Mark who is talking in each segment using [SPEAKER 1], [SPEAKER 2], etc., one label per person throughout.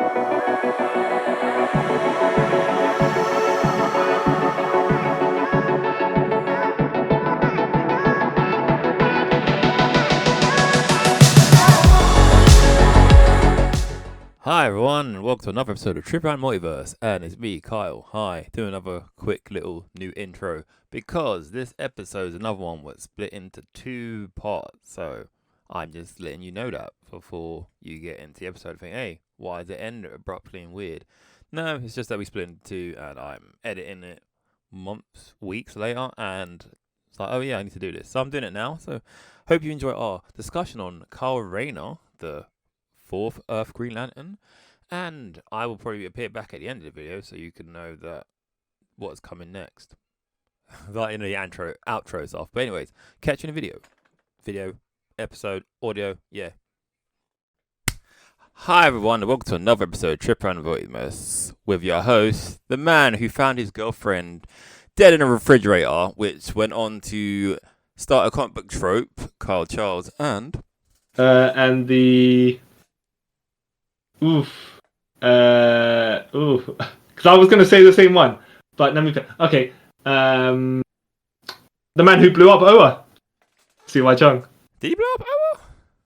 [SPEAKER 1] Hi everyone, and welcome to another episode of Trip Around Multiverse, and it's me, Kyle. Hi, doing another quick little new intro, because this episode is another one that's split into two parts, so I'm just letting you know that before you get into the episode and think, hey, why did it end abruptly and weird? No, it's just that we split into two, and I'm editing it weeks later, and it's like, oh yeah, I need to do this. So I'm doing it now, so hope you enjoy our discussion on Kyle Rayner, the fourth Earth Green Lantern, and I will probably appear back at the end of the video so you can know that what's coming next. Like in the outro stuff. But anyways, catch you in the video, episode, audio, yeah. Hi everyone, and welcome to another episode of Trip Around Multiverse with your host, the man who found his girlfriend dead in a refrigerator, which went on to start a comic book trope, Kyle Charles, and
[SPEAKER 2] the because I was gonna say the same one, but let me. Okay, the man who blew up Oa. See why Chung?
[SPEAKER 1] Did he blow up Oa?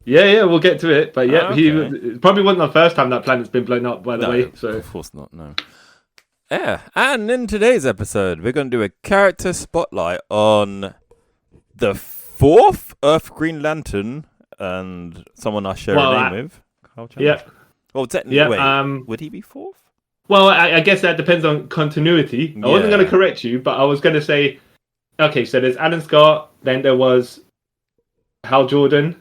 [SPEAKER 2] Yeah, we'll get to it. But yeah,
[SPEAKER 1] okay.
[SPEAKER 2] He probably wasn't the first time that planet's been blown up. By the way, so
[SPEAKER 1] of course not. No. Yeah, and in today's episode, we're gonna do a character spotlight on the fourth Earth Green Lantern and someone I share a name with.
[SPEAKER 2] Yeah.
[SPEAKER 1] Well, technically, would he be fourth?
[SPEAKER 2] Well, I guess that depends on continuity. I wasn't going to correct you, but I was going to say, okay, so there's Alan Scott, then there was Hal Jordan,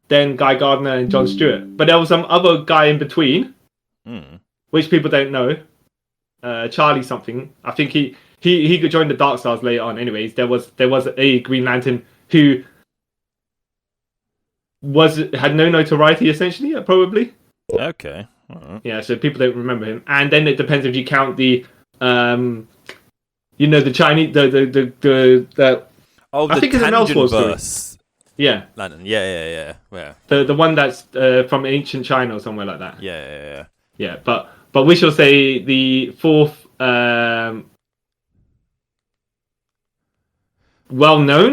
[SPEAKER 2] then Gardener and John Steward. But there was some other guy in between, which people don't know. Charlie something. I think he could join the Dark Stars later on. Anyways, there was a Green Lantern who had no notoriety essentially, probably.
[SPEAKER 1] Okay. Right.
[SPEAKER 2] Yeah, so people don't remember him, and then it depends if you count the, the Chinese, the I think it's an Elseworld story. Yeah,
[SPEAKER 1] Lantern. Yeah.
[SPEAKER 2] The one that's from ancient China or somewhere like that.
[SPEAKER 1] Yeah.
[SPEAKER 2] But we shall say the fourth well-known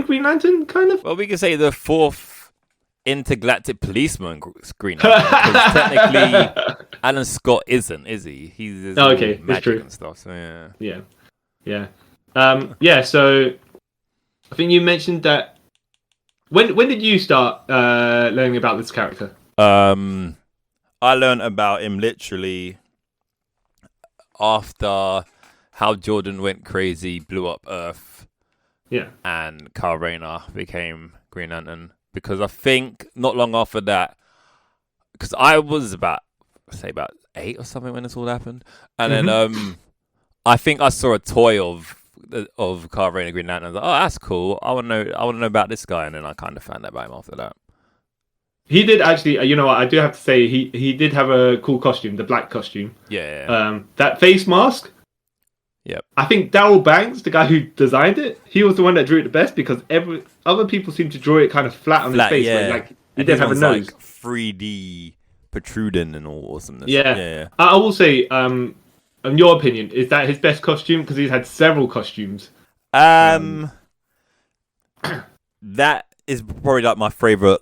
[SPEAKER 2] Green Lantern, kind of.
[SPEAKER 1] Well, we can say the fourth intergalactic policeman Green Lantern, because technically Alan Scott isn't, is he? He's
[SPEAKER 2] okay,
[SPEAKER 1] magic
[SPEAKER 2] true.
[SPEAKER 1] And stuff. So
[SPEAKER 2] Yeah. So I think you mentioned that. When did you start learning about this character?
[SPEAKER 1] I learned about him literally after Hal Jordan went crazy, blew up Earth.
[SPEAKER 2] Yeah.
[SPEAKER 1] And Kyle Rayner became Green Lantern. Because I think not long after that, because I was about 8 or something when this all happened, and then I think I saw a toy of Kyle Rayner Green Lantern. I was like, oh, that's cool. I want to know about this guy, and then I kind of found out about him after that.
[SPEAKER 2] He did actually. You know what? I do have to say he did have a cool costume, the black costume.
[SPEAKER 1] Yeah.
[SPEAKER 2] That face mask.
[SPEAKER 1] Yep.
[SPEAKER 2] I think Darryl Banks, the guy who designed it, he was the one that drew it the best, because other people seem to draw it kind of flat on his face.
[SPEAKER 1] Yeah.
[SPEAKER 2] Like he didn't have a nose.
[SPEAKER 1] Like 3D protruding and all awesomeness.
[SPEAKER 2] Yeah. I will say, in your opinion, is that his best costume? Because he's had several costumes.
[SPEAKER 1] That is probably like my favorite.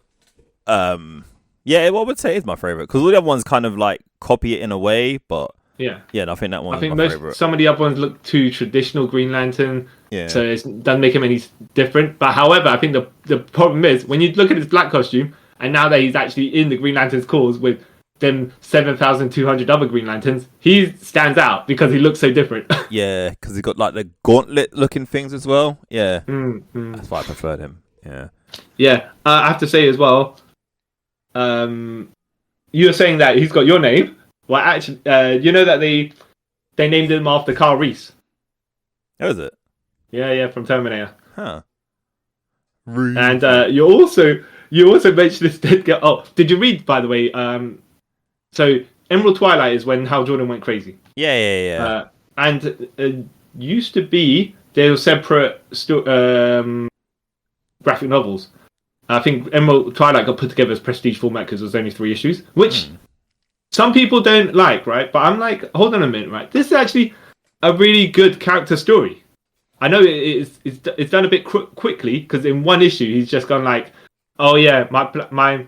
[SPEAKER 1] I would say it's my favorite, because all the other ones kind of like copy it in a way, but. Yeah, I think that one. I think my favorite.
[SPEAKER 2] Some of the other ones look too traditional Green Lantern,
[SPEAKER 1] so
[SPEAKER 2] it doesn't make him any different. But however, I think the problem is when you look at his black costume, and now that he's actually in the Green Lantern's cause with them 7,200 other Green Lanterns, he stands out because he looks so different.
[SPEAKER 1] Yeah, because he got like the gauntlet-looking things as well. Yeah, that's why I preferred him.
[SPEAKER 2] Yeah. I have to say as well. You were saying that he's got your name. Well, actually, you know that they named him after Carl Reese.
[SPEAKER 1] Oh, is it?
[SPEAKER 2] Yeah, from Terminator.
[SPEAKER 1] Huh.
[SPEAKER 2] And you also mentioned this dead girl. Oh, did you read, by the way? So Emerald Twilight is when Hal Jordan went crazy.
[SPEAKER 1] Yeah.
[SPEAKER 2] And used to be they were separate graphic novels. I think Emerald Twilight got put together as prestige format because there was only 3 issues. some people don't like, right? But I'm like, hold on a minute, right? This is actually a really good character story. I know it's done a bit quickly because in one issue he's just gone like, oh yeah, my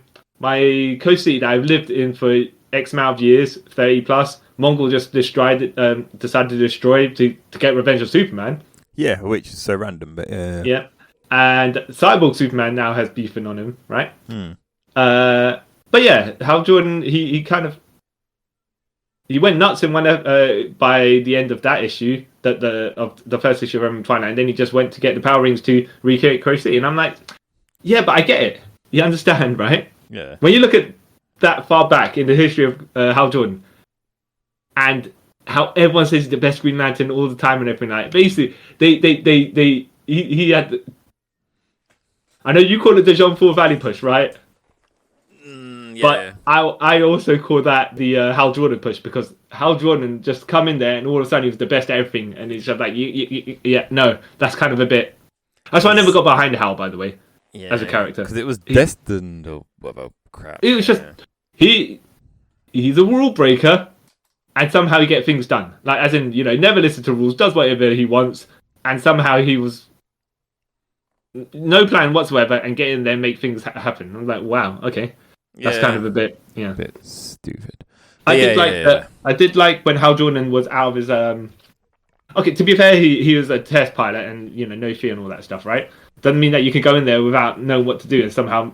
[SPEAKER 2] coast city that I've lived in for X amount of years, 30 plus, Mongol just decided to destroy to get revenge on Superman.
[SPEAKER 1] Yeah, which is so random, but yeah.
[SPEAKER 2] Yeah, and Cyborg Superman now has beefing on him, right? But yeah, Hal Jordan, he kind of he went nuts in one by the end of that issue, of the first issue of Roman Twilight, and then he just went to get the Power Rings to recreate Coast City, and I'm like, yeah, but I get it. You understand, right?
[SPEAKER 1] Yeah.
[SPEAKER 2] When you look at that far back in the history of Hal Jordan, and how everyone says he's the best Green Lantern all the time and everything like that. Basically, he had. I know you call it the Jean Paul Valley push, right?
[SPEAKER 1] Yeah.
[SPEAKER 2] But I also call that the Hal Jordan push, because Hal Jordan just come in there and all of a sudden he was the best at everything, and it's just like yeah, no, that's kind of a bit. That's why I never got behind Hal, by the way, as a character,
[SPEAKER 1] because it was destined or whatever crap.
[SPEAKER 2] It was just he's a rule breaker, and somehow he get things done. Like, as in, never listen to rules, does whatever he wants, and somehow he was no plan whatsoever, and get in there and make things happen. I'm like, wow, okay. That's kind of a bit,
[SPEAKER 1] a bit stupid.
[SPEAKER 2] I did like when Hal Jordan was out of his. Okay, to be fair, he was a test pilot, and no fear and all that stuff, right? Doesn't mean that you can go in there without knowing what to do and somehow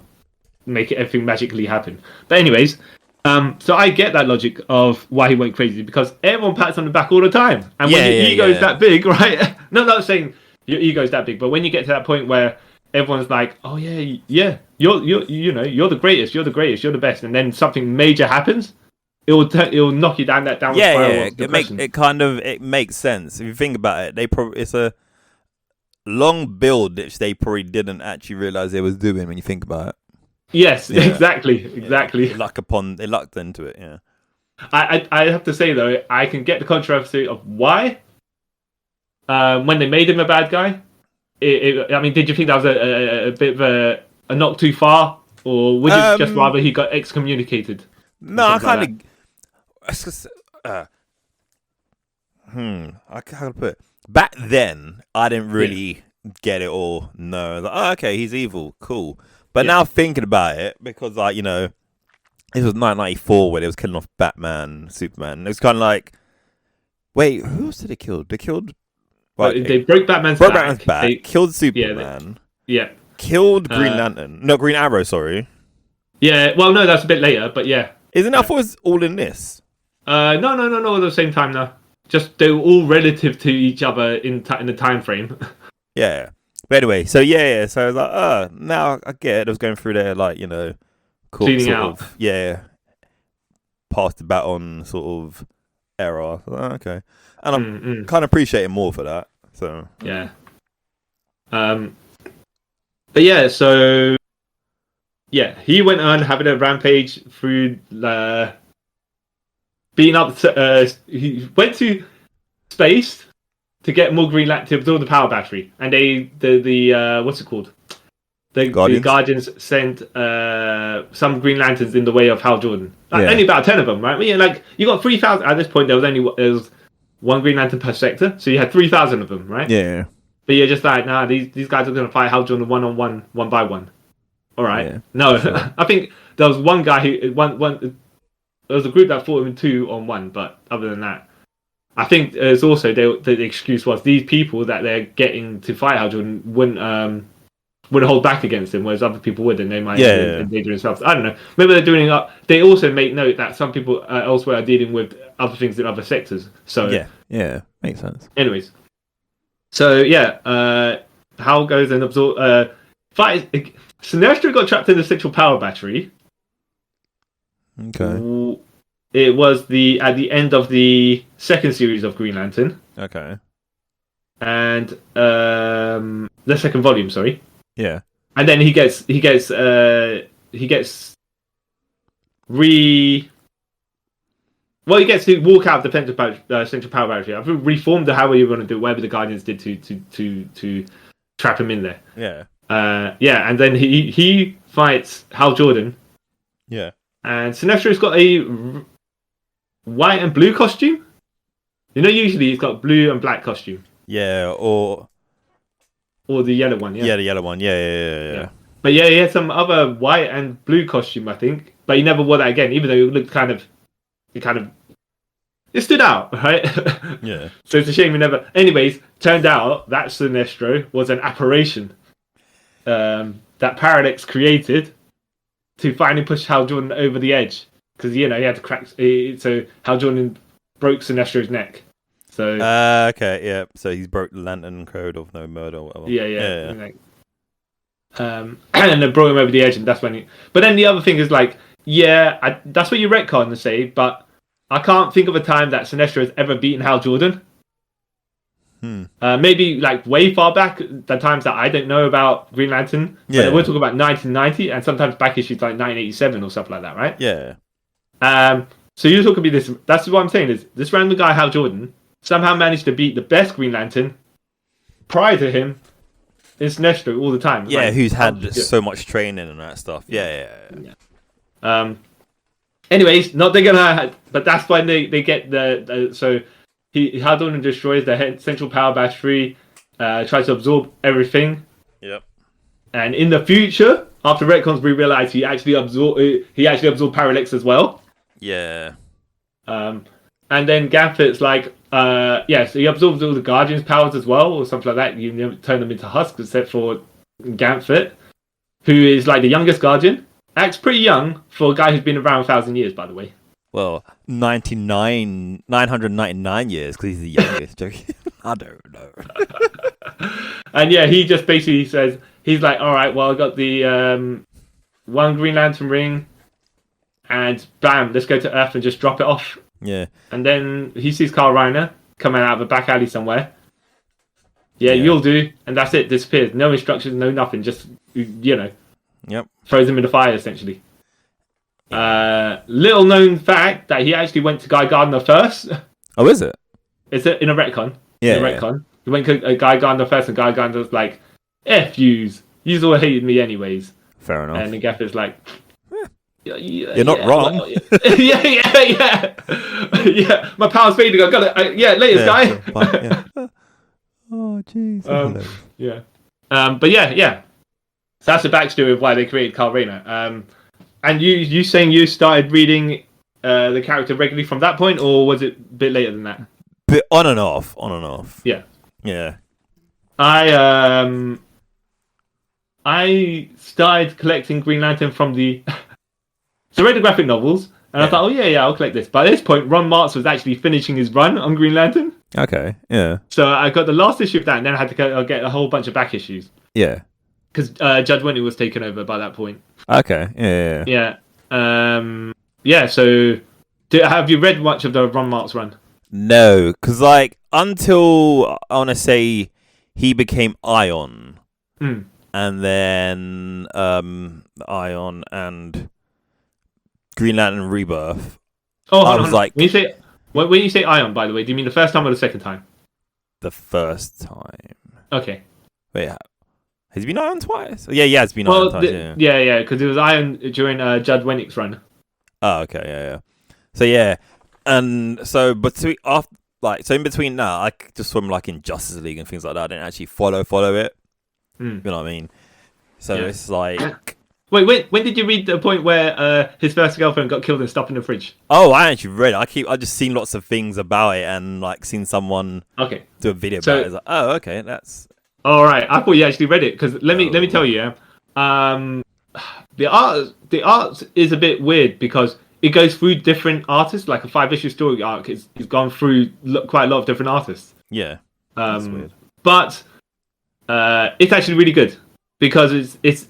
[SPEAKER 2] make everything magically happen. But anyways, so I get that logic of why he went crazy, because everyone pats on the back all the time, and when your ego is that big, right? Not saying your ego is that big, but when you get to that point where everyone's like, "Oh yeah, you're the greatest, you're the best," and then something major happens, it'll knock you down that downward spiral.
[SPEAKER 1] It makes sense if you think about it. It's a long build which they probably didn't actually realize they was doing when you think about it.
[SPEAKER 2] Yes, exactly.
[SPEAKER 1] They lucked into it. Yeah.
[SPEAKER 2] I have to say though, I can get the controversy of why when they made him a bad guy. I mean, did you think that was a bit of a knock too far, or would you just rather he got excommunicated?
[SPEAKER 1] No, I kind of. I can't put it. Back then, I didn't really get it all. No, like, oh, okay, he's evil, cool. But now thinking about it, because this was 1994 when it was killing off Batman, Superman. It was kind of like, wait, who else did they kill? They killed.
[SPEAKER 2] They broke Batman's back. They
[SPEAKER 1] killed Superman.
[SPEAKER 2] Yeah.
[SPEAKER 1] Killed Green Lantern. No, Green Arrow, sorry.
[SPEAKER 2] Yeah, well, no, that's a bit later, but yeah.
[SPEAKER 1] Isn't that was all in this?
[SPEAKER 2] No, at the same time, no. Just they were all relative to each other in the time frame.
[SPEAKER 1] Yeah. But anyway, so so I was like, now I get it. I was going through there,
[SPEAKER 2] cleaning out.
[SPEAKER 1] Passed the baton sort of era. Okay. And I'm kind of appreciating more for that. So
[SPEAKER 2] yeah. But yeah, so he went on having a rampage through being up. He went to space to get more Green Lantern to build the power battery, and the what's it called? The Guardians sent some Green Lanterns in the way of Hal Jordan. Only about 10 of them, right? You got 3,000 at this point. There was one Green Lantern per sector, so you had 3,000 of them, right?
[SPEAKER 1] Yeah.
[SPEAKER 2] But you're just like, nah, these guys are going to fight Hal Jordan one-on-one, one by one. All right. Yeah, no, sure. I think there was one guy who there was a group that fought him 2-on-1, but other than that, I think there's also the excuse was these people that they're getting to fight Hal Jordan wouldn't hold back against him, whereas other people would, and they might endanger themselves. I don't know. Maybe they're doing up. They also make note that some people elsewhere are dealing with other things in other sectors. So
[SPEAKER 1] yeah, makes sense.
[SPEAKER 2] Anyways, so Hal goes and absorb. Fight. Sinestro got trapped in the central power battery.
[SPEAKER 1] Okay.
[SPEAKER 2] It was at the end of the second series of Green Lantern.
[SPEAKER 1] Okay.
[SPEAKER 2] And the second volume, sorry.
[SPEAKER 1] Yeah.
[SPEAKER 2] And then he gets to walk out of the central power battery. I've reformed however you want to do, whatever the Guardians did to trap him in there.
[SPEAKER 1] Yeah.
[SPEAKER 2] And then he fights Hal Jordan.
[SPEAKER 1] Yeah.
[SPEAKER 2] And Sinestro's got white and blue costume. You know, usually he's got blue and black costume.
[SPEAKER 1] Yeah, or
[SPEAKER 2] the yellow one.
[SPEAKER 1] the yellow one. Yeah.
[SPEAKER 2] But yeah, he had some other white and blue costume, I think. But he never wore that again, even though it looked it stood out, right?
[SPEAKER 1] Yeah.
[SPEAKER 2] So it's a shame we never. Anyways, turned out that Sinestro was an apparition that Parallax created to finally push Hal Jordan over the edge, because he had to crack. So Hal Jordan broke Sinestro's neck. So
[SPEAKER 1] okay, yeah. So he's broke the Lantern Code of no murder or whatever.
[SPEAKER 2] Yeah. And then brought him over the edge, and that's when he. But then the other thing is like, that's what you retcon to say, but I can't think of a time that Sinestro has ever beaten Hal Jordan. Maybe like way far back, the times that I don't know about Green Lantern. Yeah, we're talking about 1990, and sometimes back issues like 1987 or stuff like that, right?
[SPEAKER 1] Yeah.
[SPEAKER 2] So you're talking about this. That's what I'm saying is this random guy Hal Jordan somehow managed to beat the best Green Lantern prior to him. It's Sinestro all the time.
[SPEAKER 1] Yeah, like, who's had so much training and that stuff. Yeah.
[SPEAKER 2] Anyways, not they're gonna, but that's when they get so Hal Jordan destroys the central power battery, tries to absorb everything.
[SPEAKER 1] Yep. And
[SPEAKER 2] in the future, after retcons, we realize he actually absorbed Parallax as well.
[SPEAKER 1] Yeah.
[SPEAKER 2] And then Gambit's like, so he absorbs all the Guardian's powers as well, or something like that. You turn them into husks, except for Gambit, who is like the youngest Guardian. Acts pretty young for a guy who's been around 1,000 years, by the way.
[SPEAKER 1] Well, 999 years, because he's the youngest. I don't know.
[SPEAKER 2] And yeah, he just basically says, he's like, all right, well, I got the one Green Lantern ring, and bam, let's go to Earth and just drop it off.
[SPEAKER 1] Yeah.
[SPEAKER 2] And then he sees Kyle Rayner coming out of a back alley somewhere. Yeah, you'll do. And that's it, disappears. No instructions, no nothing, just,
[SPEAKER 1] Yep.
[SPEAKER 2] Throws him in the fire, essentially. Little known fact that he actually went to Guy Gardner first.
[SPEAKER 1] Oh, is it?
[SPEAKER 2] It's in a retcon.
[SPEAKER 1] Yeah.
[SPEAKER 2] In a retcon. He went to Guy Gardner first, and Guy Gardner was like, F yous. Yous all hated me anyways.
[SPEAKER 1] Fair enough.
[SPEAKER 2] And the Gaffer's like,
[SPEAKER 1] you're not wrong.
[SPEAKER 2] Yeah. My power's fading. I got it. Later, Guy.
[SPEAKER 1] Oh, jeez.
[SPEAKER 2] Yeah. But yeah. So that's the backstory of why they created Kyle Rayner. And you saying you started reading the character regularly from that point, or was it a bit later than that?
[SPEAKER 1] Bit on and off.
[SPEAKER 2] Yeah. I started collecting Green Lantern from the. So I read the graphic novels, and I thought, I'll collect this. But at this point, Ron Martz was actually finishing his run on Green Lantern.
[SPEAKER 1] Okay. Yeah.
[SPEAKER 2] So I got the last issue of that, and then I had to get a whole bunch of back issues.
[SPEAKER 1] Yeah.
[SPEAKER 2] Because Judge Winter was taken over by that point.
[SPEAKER 1] Okay.
[SPEAKER 2] Yeah. So, have you read much of the Ron Martz run?
[SPEAKER 1] No, because until I want to say he became Ion, and then Ion and Green Lantern Rebirth.
[SPEAKER 2] Oh, I was like, when you say Ion, by the way, do you mean the first time or the second time?
[SPEAKER 1] The first time.
[SPEAKER 2] Okay.
[SPEAKER 1] Wait. Has he been Ion twice? Yeah, it's been Ion twice.
[SPEAKER 2] Yeah, because it was Ion during Judd Wennick's run.
[SPEAKER 1] Oh, okay, yeah. So and so in between that, I just saw him in Justice League and things like that. I didn't actually follow it. You know what I mean? So it's like.
[SPEAKER 2] Wait, when did you read the point where his first girlfriend got killed and stuffed in the fridge?
[SPEAKER 1] Oh, I actually read it. I just seen lots of things about it and seen someone do a video about it. It's like, oh, okay, that's.
[SPEAKER 2] All right, I thought you actually read it because let me tell you, the art is a bit weird because it goes through different artists, like a 5-issue story arc. It's gone through quite a lot of different artists.
[SPEAKER 1] Yeah, that's weird.
[SPEAKER 2] But it's actually really good because it's.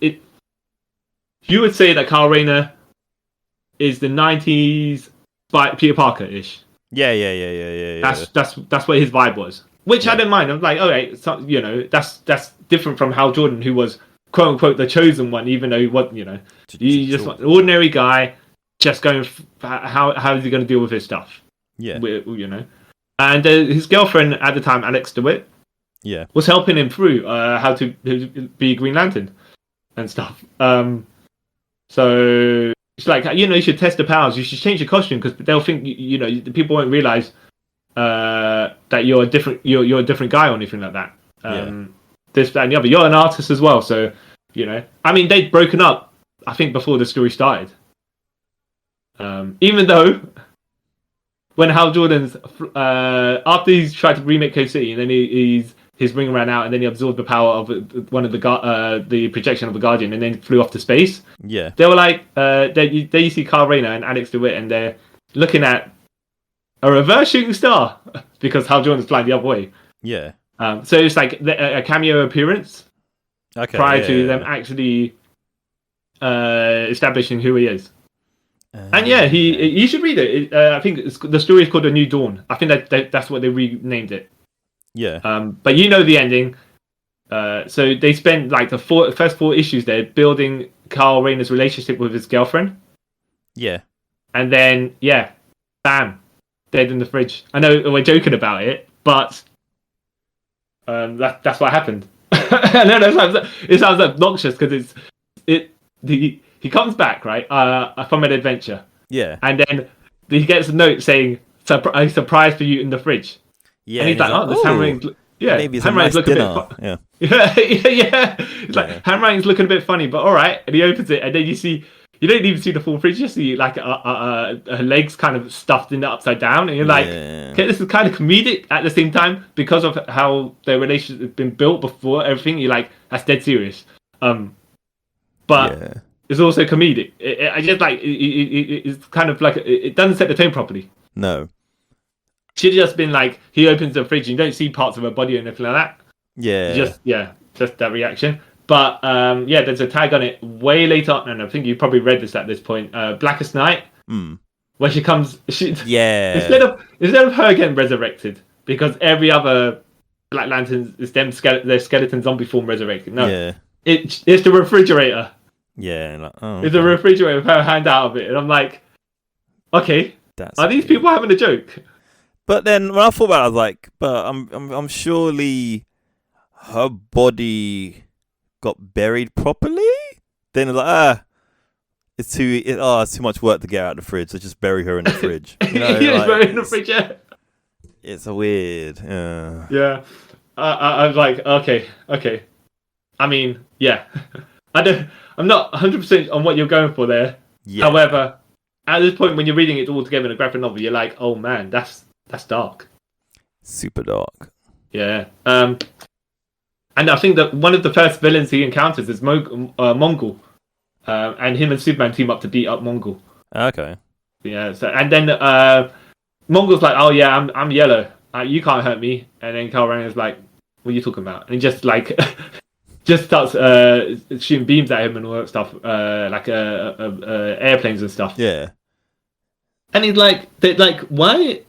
[SPEAKER 2] You would say that Kyle Rayner is the 90s Peter Parker-ish.
[SPEAKER 1] Yeah.
[SPEAKER 2] That's what his vibe was. Which I didn't mind. I'm like, okay, so, that's different from Hal Jordan, who was quote unquote the chosen one, even though he wasn't. You just want an ordinary guy, just going. How is he going to deal with his stuff?
[SPEAKER 1] Yeah,
[SPEAKER 2] And his girlfriend at the time, Alex DeWitt, was helping him through how to be Green Lantern and stuff. So It's like, you should test the powers. You should change your costume because they'll think the people won't realize that you're a different guy or anything like that. This, that, and the other. You're an artist as well, so I mean, they'd broken up, I think, before the story started. Even though when Hal Jordan's after he's tried to remake Code City, and then his ring ran out, and then he absorbed the power of one of the projection of the Guardian, and then flew off to space.
[SPEAKER 3] Yeah,
[SPEAKER 2] they were like, there you see Kyle Rayner and Alex DeWitt, and they're looking at a reverse shooting star because Hal Jordan's flying the other way.
[SPEAKER 3] Yeah.
[SPEAKER 2] So it's like a cameo appearance prior to them actually establishing who he is. And yeah, you should read it. I think the story is called A New Dawn. I think that's what they renamed it.
[SPEAKER 3] Yeah.
[SPEAKER 2] But the ending. So they spent like the first 4 issues there building Kyle Rayner's relationship with his girlfriend.
[SPEAKER 3] Yeah.
[SPEAKER 2] And then bam, dead in the fridge. I know we're joking about it, but that's what happened. I know it sounds obnoxious because he comes back, right, from an adventure.
[SPEAKER 3] Yeah.
[SPEAKER 2] And then he gets a note saying, a surprise for you in the fridge.
[SPEAKER 3] Yeah.
[SPEAKER 2] And he's like, this handwriting's... Yeah,
[SPEAKER 3] maybe it's a nice dinner.
[SPEAKER 2] Yeah. It's like, handwriting's looking a bit funny, but all right. And he opens it, and then you don't even see the full fridge. You see like her legs kind of stuffed in the upside down, and you're like, okay, this is kind of comedic at the same time because of how their relationship has been built before everything. You're like, that's dead serious. But it's also comedic. I just like it's kind of like it doesn't set the tone properly.
[SPEAKER 3] No.
[SPEAKER 2] Should have just been like, he opens the fridge and you don't see parts of her body or anything like that.
[SPEAKER 3] Yeah.
[SPEAKER 2] Just that reaction. But there's a tag on it way later on, and I think you probably read this at this point. Blackest Night, where she comes. Instead of her getting resurrected, because every other Black Lantern is their skeleton zombie form resurrected. No, it's the refrigerator.
[SPEAKER 3] Yeah,
[SPEAKER 2] it's a refrigerator with her hand out of it, and I'm like, okay, are these people having a joke?
[SPEAKER 3] But then when I thought about it, I was like, but I'm surely her body got buried properly. Then it's like, it's too much work to get out of the fridge. So just bury her in the fridge.
[SPEAKER 2] Bury her in the fridge. Yeah.
[SPEAKER 3] It's a weird.
[SPEAKER 2] Yeah. I was like, okay. I mean, yeah. I'm not 100% on what you're going for there. Yeah. However, at this point when you're reading it all together in a graphic novel, you're like, oh man, that's dark.
[SPEAKER 3] Super dark.
[SPEAKER 2] Yeah. And I think that one of the first villains he encounters is Mongol. And him and Superman team up to beat up Mongol.
[SPEAKER 3] Okay.
[SPEAKER 2] Yeah. So and then Mongol's like, oh yeah, I'm yellow. You can't hurt me. And then Kyle Rayner's like, what are you talking about? And he just like just starts shooting beams at him and all that stuff, like airplanes and stuff.
[SPEAKER 3] Yeah.
[SPEAKER 2] And he's like, why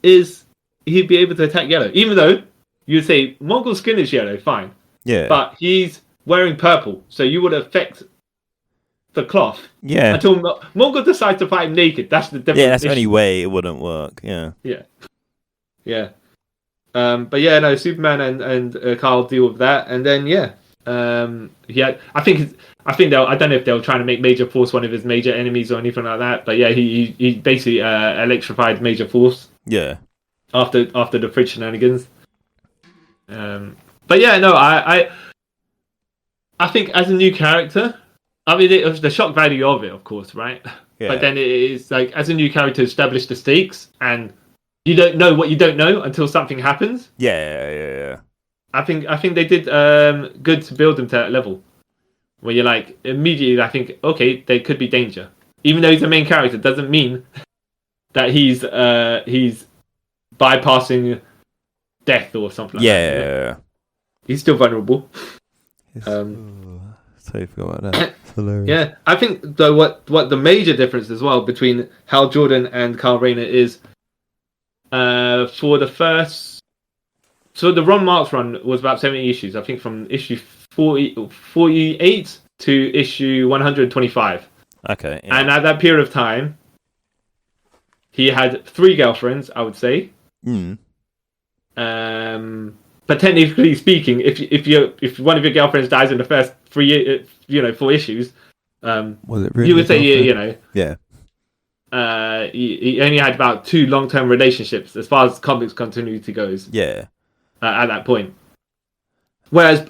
[SPEAKER 2] is he'd be able to attack yellow? Even though you'd say Mongol's skin is yellow, fine.
[SPEAKER 3] Yeah.
[SPEAKER 2] But he's wearing purple, so you would affect the cloth.
[SPEAKER 3] Yeah.
[SPEAKER 2] Until Mongol decides to fight him naked. That's the difference.
[SPEAKER 3] Yeah, that's the only way it wouldn't work. Yeah.
[SPEAKER 2] Yeah. Yeah. But yeah, no, Superman and Kyle deal with that, and then I think I don't know if they were trying to make Major Force one of his major enemies or anything like that, but yeah, he basically electrified Major Force.
[SPEAKER 3] Yeah.
[SPEAKER 2] After the fridge shenanigans. But yeah, no, I think as a new character, I mean, it was the shock value of it, of course, right? Yeah. But then it is like, as a new character, establish the stakes, and you don't know what you don't know until something happens.
[SPEAKER 3] Yeah.
[SPEAKER 2] I think they did good to build them to that level, where you're like, immediately, I think, okay, there could be danger. Even though he's the main character, doesn't mean that he's bypassing death or something like that.
[SPEAKER 3] Yeah.
[SPEAKER 2] He's still vulnerable.
[SPEAKER 3] Totally forgot about that. It's hilarious.
[SPEAKER 2] Yeah, I think though what the major difference as well between Hal Jordan and Kyle Rayner is for the first. So the Ron Marks run was about 70 issues. I think from issue 48 to issue 125.
[SPEAKER 3] Okay. Yeah.
[SPEAKER 2] And at that period of time, he had 3 girlfriends, I would say. But technically speaking, if one of your girlfriends dies in the first 4 issues,
[SPEAKER 3] Was it really?
[SPEAKER 2] You would say, you know,
[SPEAKER 3] Yeah.
[SPEAKER 2] he only had about 2 long-term relationships as far as comics continuity goes.
[SPEAKER 3] Yeah.
[SPEAKER 2] At that point, whereas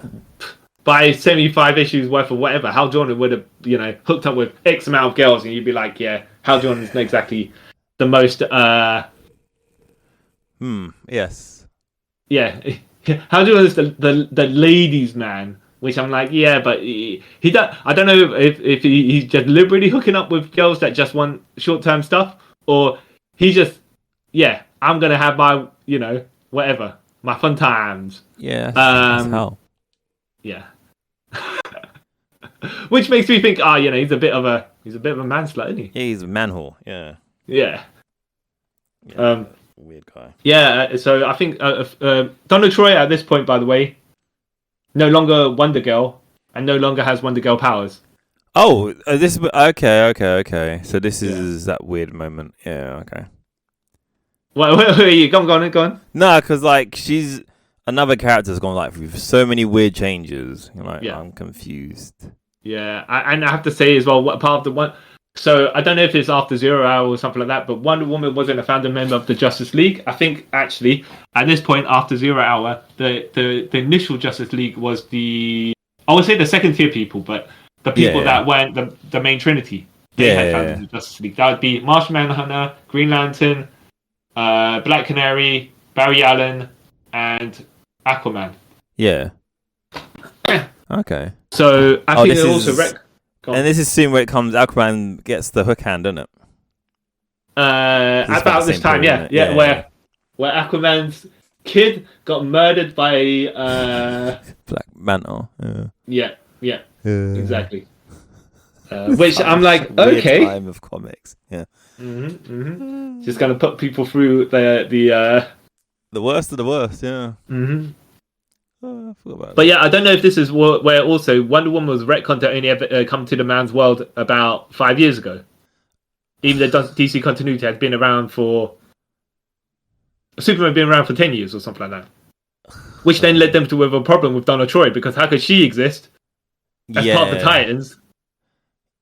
[SPEAKER 2] by 75 issues worth of whatever, Hal Jordan would have, you know, hooked up with X amount of girls, and you'd be like, yeah, Hal Jordan's not exactly the most.
[SPEAKER 3] Yes.
[SPEAKER 2] Yeah, Hal Jordan's the ladies' man. Which I'm like, yeah, but he don't. I don't know if he's just deliberately hooking up with girls that just want short-term stuff, or he just, yeah, I'm gonna have my, you know, whatever, my fun times.
[SPEAKER 3] Yeah. That's how.
[SPEAKER 2] Yeah. Which makes me think, you know, he's a bit of a man slut, isn't he?
[SPEAKER 3] Yeah, he's a manhole. Yeah.
[SPEAKER 2] Yeah.
[SPEAKER 3] Weird guy.
[SPEAKER 2] Yeah. So I think Donna Troy at this point, by the way, no longer Wonder Girl, and no longer has Wonder Girl powers.
[SPEAKER 3] Oh, this okay. So this is that weird moment. Yeah, okay.
[SPEAKER 2] Where are you? Go on.
[SPEAKER 3] No, because like she's another character's gone like through so many weird changes. You're like, I'm confused.
[SPEAKER 2] Yeah, and I have to say as well, what part of the one. So I don't know if it's after 0 Hour or something like that, but Wonder Woman wasn't a founding member of the Justice League. I think actually at this point after 0 Hour, the initial Justice League was I would say the second tier people, but the people that weren't the main Trinity. They had founded the Justice League. That would be Martian Manhunter, Green Lantern, Black Canary, Barry Allen, and Aquaman.
[SPEAKER 3] Yeah. Okay.
[SPEAKER 2] So I think it also
[SPEAKER 3] and this is soon where it comes. Aquaman gets the hook hand, doesn't it?
[SPEAKER 2] About this time, where Aquaman's kid got murdered by
[SPEAKER 3] Black Manta.
[SPEAKER 2] Yeah, exactly. Which I'm like, okay.
[SPEAKER 3] Time of comics. Yeah.
[SPEAKER 2] Just gonna put people through the
[SPEAKER 3] worst of the worst. Yeah.
[SPEAKER 2] I forgot about but yeah, I don't know if this is where also Wonder Woman was retconned to only ever come to the man's world about 5 years ago. Even though DC continuity had been around for Superman been around for 10 years or something like that. Which then led them to have a problem with Donna Troy, because how could she exist as part of the Titans?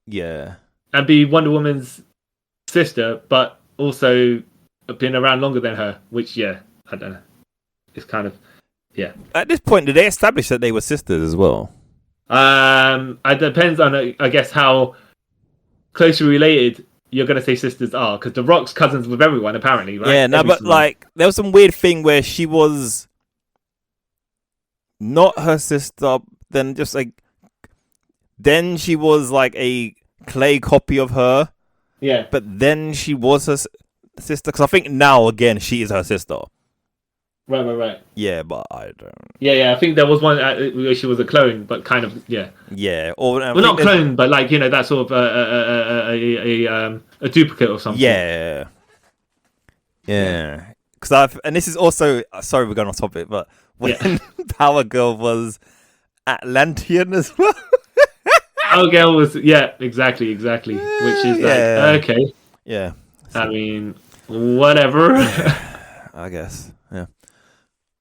[SPEAKER 3] Yeah.
[SPEAKER 2] And be Wonder Woman's sister, but also been around longer than her, which I don't know. It's kind of
[SPEAKER 3] At this point, did they establish that they were sisters as well?
[SPEAKER 2] It depends on, I guess, how closely related you're going to say sisters are, because The Rock's cousins with everyone, apparently, right?
[SPEAKER 3] Yeah, no, but like, there was some weird thing where she was not her sister, then just like, then she was like a clay copy of her.
[SPEAKER 2] Yeah.
[SPEAKER 3] But then she was her sister, because I think now, again, she is her sister.
[SPEAKER 2] Right.
[SPEAKER 3] Yeah, but I don't.
[SPEAKER 2] Yeah. I think there was one where she was a clone, but kind of
[SPEAKER 3] Yeah.
[SPEAKER 2] Or not clone, but like, you know, that sort of a duplicate or something.
[SPEAKER 3] Yeah. Because and this is also, sorry, we're going off topic, but when Power Girl was Atlantean as well.
[SPEAKER 2] Power Girl was exactly, which is like okay.
[SPEAKER 3] Yeah.
[SPEAKER 2] I mean, whatever.
[SPEAKER 3] I guess. Yeah.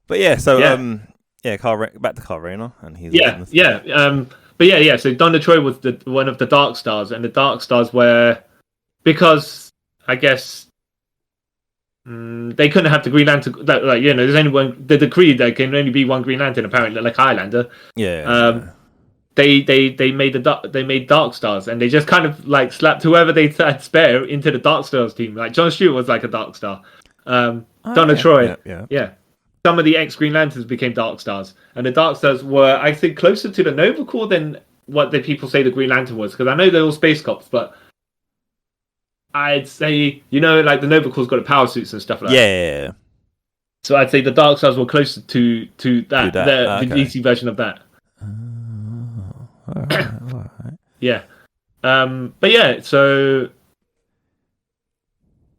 [SPEAKER 3] But back to Kyle Rayner, and he's So Donna Troy was one of the Dark Stars, and the Dark Stars were, because I guess they couldn't have the Green Lantern. Like, you know, there's only one. The decree there can only be one Green Lantern, apparently, like Highlander. Yeah.
[SPEAKER 2] They made Dark Stars, and they just kind of like slapped whoever they had spare into the Dark Stars team. Like John Stewart was like a Dark Star. Donna Troy. Yeah. Some of the ex-Green Lanterns became Dark Stars. And the Dark Stars were, I think, closer to the Nova Corps than what the people say the Green Lantern was. Because I know they're all space cops, but I'd say, you know, like the Nova Corps got the power suits and stuff like that.
[SPEAKER 3] Yeah.
[SPEAKER 2] So I'd say the Dark Stars were closer to that. The DC version of that.
[SPEAKER 3] All right.
[SPEAKER 2] Yeah. But yeah, so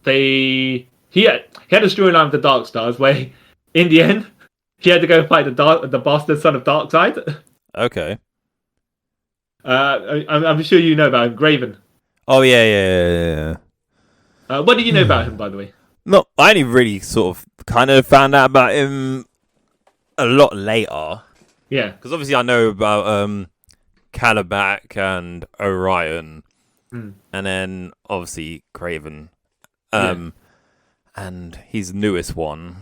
[SPEAKER 2] he had a storyline with the Dark Stars where, in the end, he had to go fight the bastard son of Darkseid.
[SPEAKER 3] Okay.
[SPEAKER 2] I'm sure you know about him, Graven.
[SPEAKER 3] Oh yeah.
[SPEAKER 2] What do you know about him, by the way?
[SPEAKER 3] No, I only really sort of kind of found out about him a lot later.
[SPEAKER 2] Yeah,
[SPEAKER 3] because obviously I know about
[SPEAKER 1] Calabac and Orion,
[SPEAKER 2] Mm.
[SPEAKER 1] and then obviously Craven,
[SPEAKER 2] Yeah.
[SPEAKER 1] and his newest one,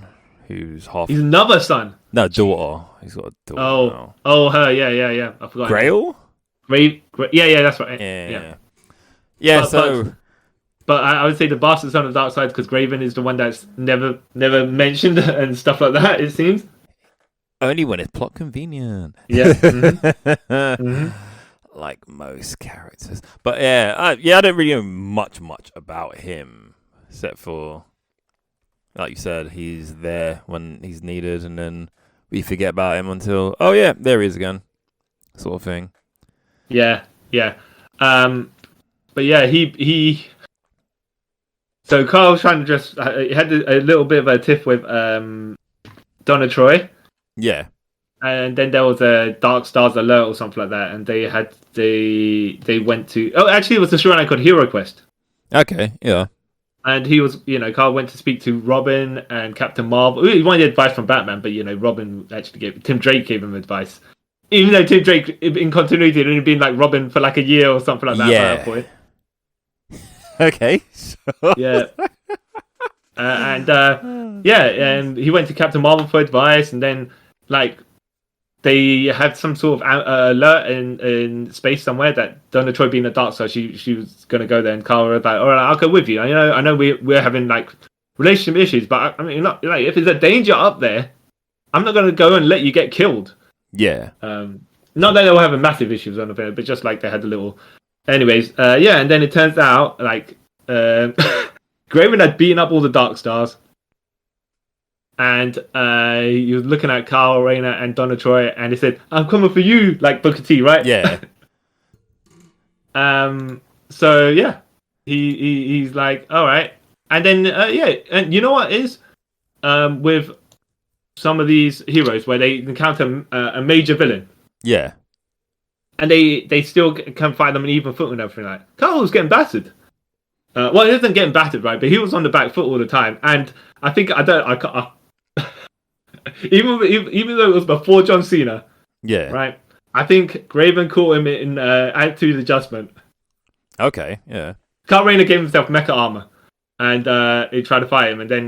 [SPEAKER 1] who's half
[SPEAKER 2] He's another son.
[SPEAKER 1] daughter. He's got a daughter now.
[SPEAKER 2] Oh, her. Yeah. I forgot.
[SPEAKER 1] Grail.
[SPEAKER 2] Yeah, that's right.
[SPEAKER 1] Yeah.
[SPEAKER 2] But-
[SPEAKER 1] So
[SPEAKER 2] But I would say the bastard son of Darkseid because Graven is the one that's never mentioned and stuff like that. It seems.
[SPEAKER 1] only when it's plot convenient.
[SPEAKER 2] Yeah. Mm-hmm.
[SPEAKER 1] Like most characters, but I don't really know much about him except for, like you said, he's there when he's needed, and then we forget about him until there he is again, sort of thing.
[SPEAKER 2] Yeah. But yeah, he. So Carl was trying to just he had a little bit of a tiff with Donna Troy.
[SPEAKER 1] Yeah.
[SPEAKER 2] And then there was a Dark Stars alert or something like that, and they went to actually it was a storyline called Hero Quest,
[SPEAKER 1] Okay. Yeah.
[SPEAKER 2] and he was Carl went to speak to Robin and Captain Marvel. He wanted advice from Batman, but Robin actually Tim Drake gave him advice, even though Tim Drake in continuity had only been like Robin for like a year or something like that at that point.
[SPEAKER 1] Okay.
[SPEAKER 2] Yeah. And he went to Captain Marvel for advice, and then like they had some sort of alert in space somewhere that Donna Troy being a dark side, she was gonna go there, and Carl was like, all right, I'll go with you. I know we're having like relationship issues, but I mean, not like if there's a danger up there, I'm not gonna go and let you get killed.
[SPEAKER 1] Yeah.
[SPEAKER 2] Not that they were having massive issues on the bed, but just like they had a little. Anyways, and then it turns out like Graven had beaten up all the Dark Stars. And he was looking at Kyle Rayner and Donna Troy, and he said, "I'm coming for you," like Booker T, right?
[SPEAKER 1] Yeah.
[SPEAKER 2] So yeah, he's like, all right, and then and you know what is with some of these heroes where they encounter a major villain,
[SPEAKER 1] Yeah.
[SPEAKER 2] and they still can fight them an even foot and everything. Like Carl was getting battered. Well, he wasn't getting battered, right? But he was on the back foot all the time, and I think even though it was before John Cena,
[SPEAKER 1] Yeah.
[SPEAKER 2] right? I think Graven caught him in Attitude Adjustment.
[SPEAKER 1] Okay. Yeah.
[SPEAKER 2] Kyle Rayner gave himself mecha armor, and he tried to fight him, and then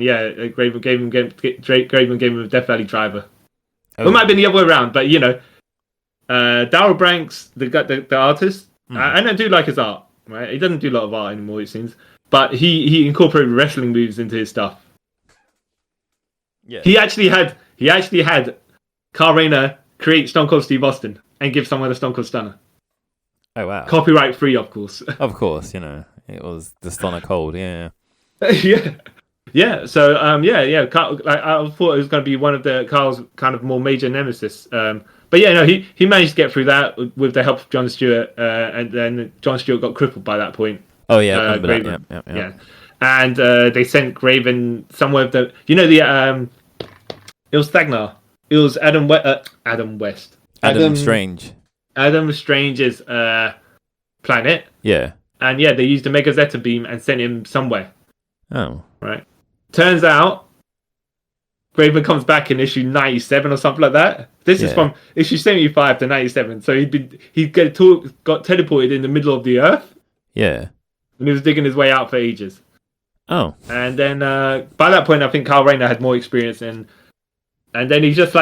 [SPEAKER 2] Graven gave him a Death Valley driver.
[SPEAKER 1] Oh.
[SPEAKER 2] It might have been the other way around, but Daryl Branks, the artist, I don't do like his art, right? He doesn't do a lot of art anymore, it seems, but he incorporated wrestling moves into his stuff.
[SPEAKER 1] Yeah.
[SPEAKER 2] He actually had Kyle Rayner create Stone Cold Steve Austin and give someone a Stone Cold Stunner.
[SPEAKER 1] Oh wow.
[SPEAKER 2] Copyright free, of course.
[SPEAKER 1] Of course, it was the Stunner Cold. Yeah.
[SPEAKER 2] Yeah. So Kyle, I thought it was going to be one of Carl's kind of more major nemesis. But he managed to get through that with the help of John Stewart, and then John Stewart got crippled by that point.
[SPEAKER 1] Oh yeah, I remember
[SPEAKER 2] Graven.
[SPEAKER 1] that. Yeah.
[SPEAKER 2] And they sent Graven somewhere. It was Thagnar. It was Adam West.
[SPEAKER 1] Adam Strange.
[SPEAKER 2] Adam Strange's planet.
[SPEAKER 1] Yeah.
[SPEAKER 2] And they used a Mega Zeta beam and sent him somewhere.
[SPEAKER 1] Oh.
[SPEAKER 2] Right. Turns out, Graven comes back in issue 97 or something like that. This is from issue 75 to 97. So he got teleported in the middle of the Earth.
[SPEAKER 1] Yeah.
[SPEAKER 2] And he was digging his way out for ages.
[SPEAKER 1] Oh.
[SPEAKER 2] And then by that point, I think Kyle Rayner had more experience and then he's up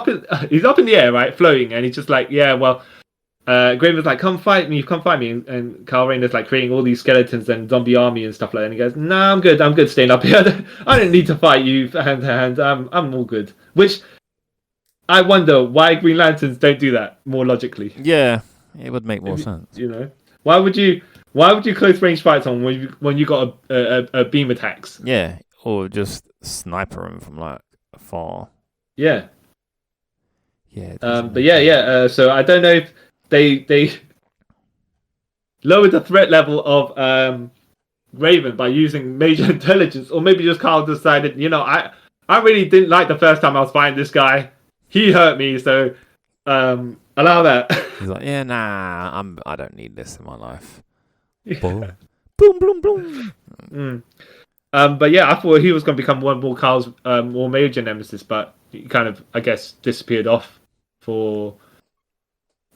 [SPEAKER 2] in the air, right, floating, and he's just like, Graven's like, come fight me, and Kyle Rayner's like creating all these skeletons and zombie army and stuff like that, and he goes, nah, I'm good staying up here. I don't need to fight you hand to hand. I'm all good. Which I wonder why Green Lanterns don't do that more logically.
[SPEAKER 1] Yeah, it would make more sense.
[SPEAKER 2] Why would you close range fight someone when you got a beam attacks?
[SPEAKER 1] Yeah, or just sniper him from like afar.
[SPEAKER 2] Yeah.
[SPEAKER 1] Yeah.
[SPEAKER 2] So I don't know if they lowered the threat level of Raven by using major intelligence, or maybe just Carl decided, I really didn't like the first time I was fighting this guy. He hurt me, so allow that.
[SPEAKER 1] He's like, I don't need this in my life. Boom, boom, boom.
[SPEAKER 2] But I thought he was going to become one more Carl's more major nemesis, but he kind of, I guess, disappeared off for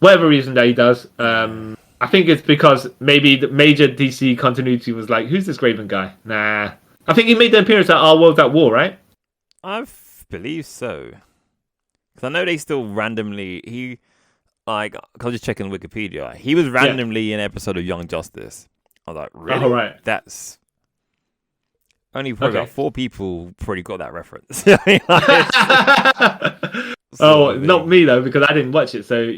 [SPEAKER 2] whatever reason that he does. I think it's because maybe the major DC continuity was like, who's this Raven guy? Nah. I think he made the appearance at Our World's at War, right?
[SPEAKER 3] I believe so. Because I know they still randomly... I was just checking Wikipedia. He was randomly in an episode of Young Justice. I was like, really?
[SPEAKER 2] Oh, right.
[SPEAKER 3] That's... Only probably about 4 people probably got that reference.
[SPEAKER 2] Not me, though, because I didn't watch it, so,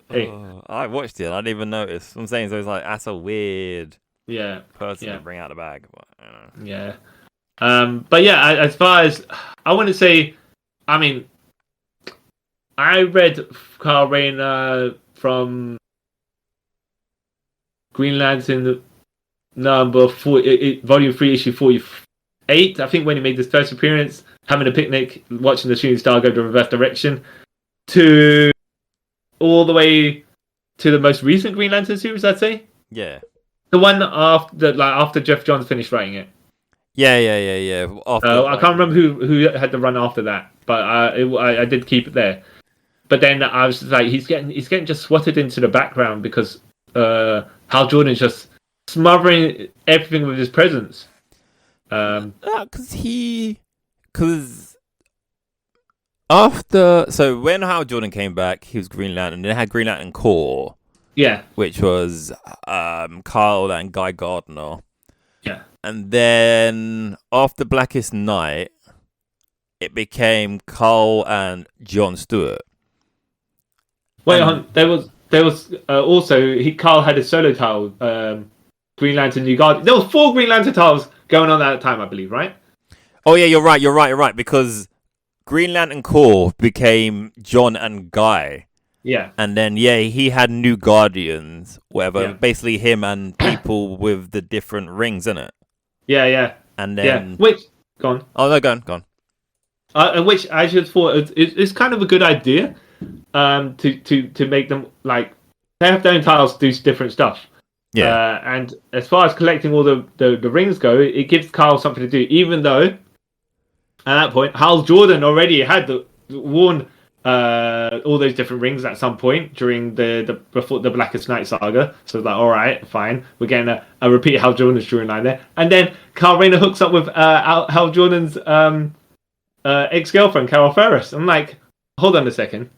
[SPEAKER 2] hey.
[SPEAKER 3] I watched it. I didn't even notice. I'm saying, so it's like, that's a weird person to bring out the bag. But,
[SPEAKER 2] Yeah. But yeah, as far as... I want to say... I mean... I read Kyle Rayner from Green Lantern number 40, volume 3, issue 48. I think when he made his first appearance, having a picnic, watching the shooting star go the reverse direction, to all the way to the most recent Green Lantern series, I'd say.
[SPEAKER 3] Yeah.
[SPEAKER 2] The one after Jeff Johns finished writing it.
[SPEAKER 3] Yeah.
[SPEAKER 2] I can't remember who had the run after that, but I did keep it there. But then I was like, he's getting just swatted into the background because Hal Jordan's just smothering everything with his presence.
[SPEAKER 3] Because after, so when Hal Jordan came back, he was Green Lantern. They had Green Lantern Corp, which was Kyle and Guy Gardner.
[SPEAKER 2] Yeah,
[SPEAKER 3] and then after Blackest Night, it became Kyle and John Steward.
[SPEAKER 2] Wait, there was also Kyle had a solo title, Green Lantern New Guardian. There was 4 Green Lantern titles going on at that time, I believe, right?
[SPEAKER 3] Oh yeah, you're right. Because Green Lantern Corps became John and Guy.
[SPEAKER 2] Yeah.
[SPEAKER 3] And then he had New Guardians, whatever. Yeah. Basically him and people with the different rings, innit?
[SPEAKER 2] Yeah.
[SPEAKER 3] And then
[SPEAKER 2] go on.
[SPEAKER 3] Oh no, go on.
[SPEAKER 2] Which I just thought it's kind of a good idea. To make them like they have their own titles to do different stuff. Yeah. And as far as collecting all the rings go, it gives Kyle something to do. Even though at that point, Hal Jordan already had worn all those different rings at some point during before the Blackest Night saga. So it's like, all right, fine, we're getting a repeat Hal Jordan's storyline there. And then Kyle Rayner hooks up with Hal Jordan's ex-girlfriend Carol Ferris. I'm like, hold on a second.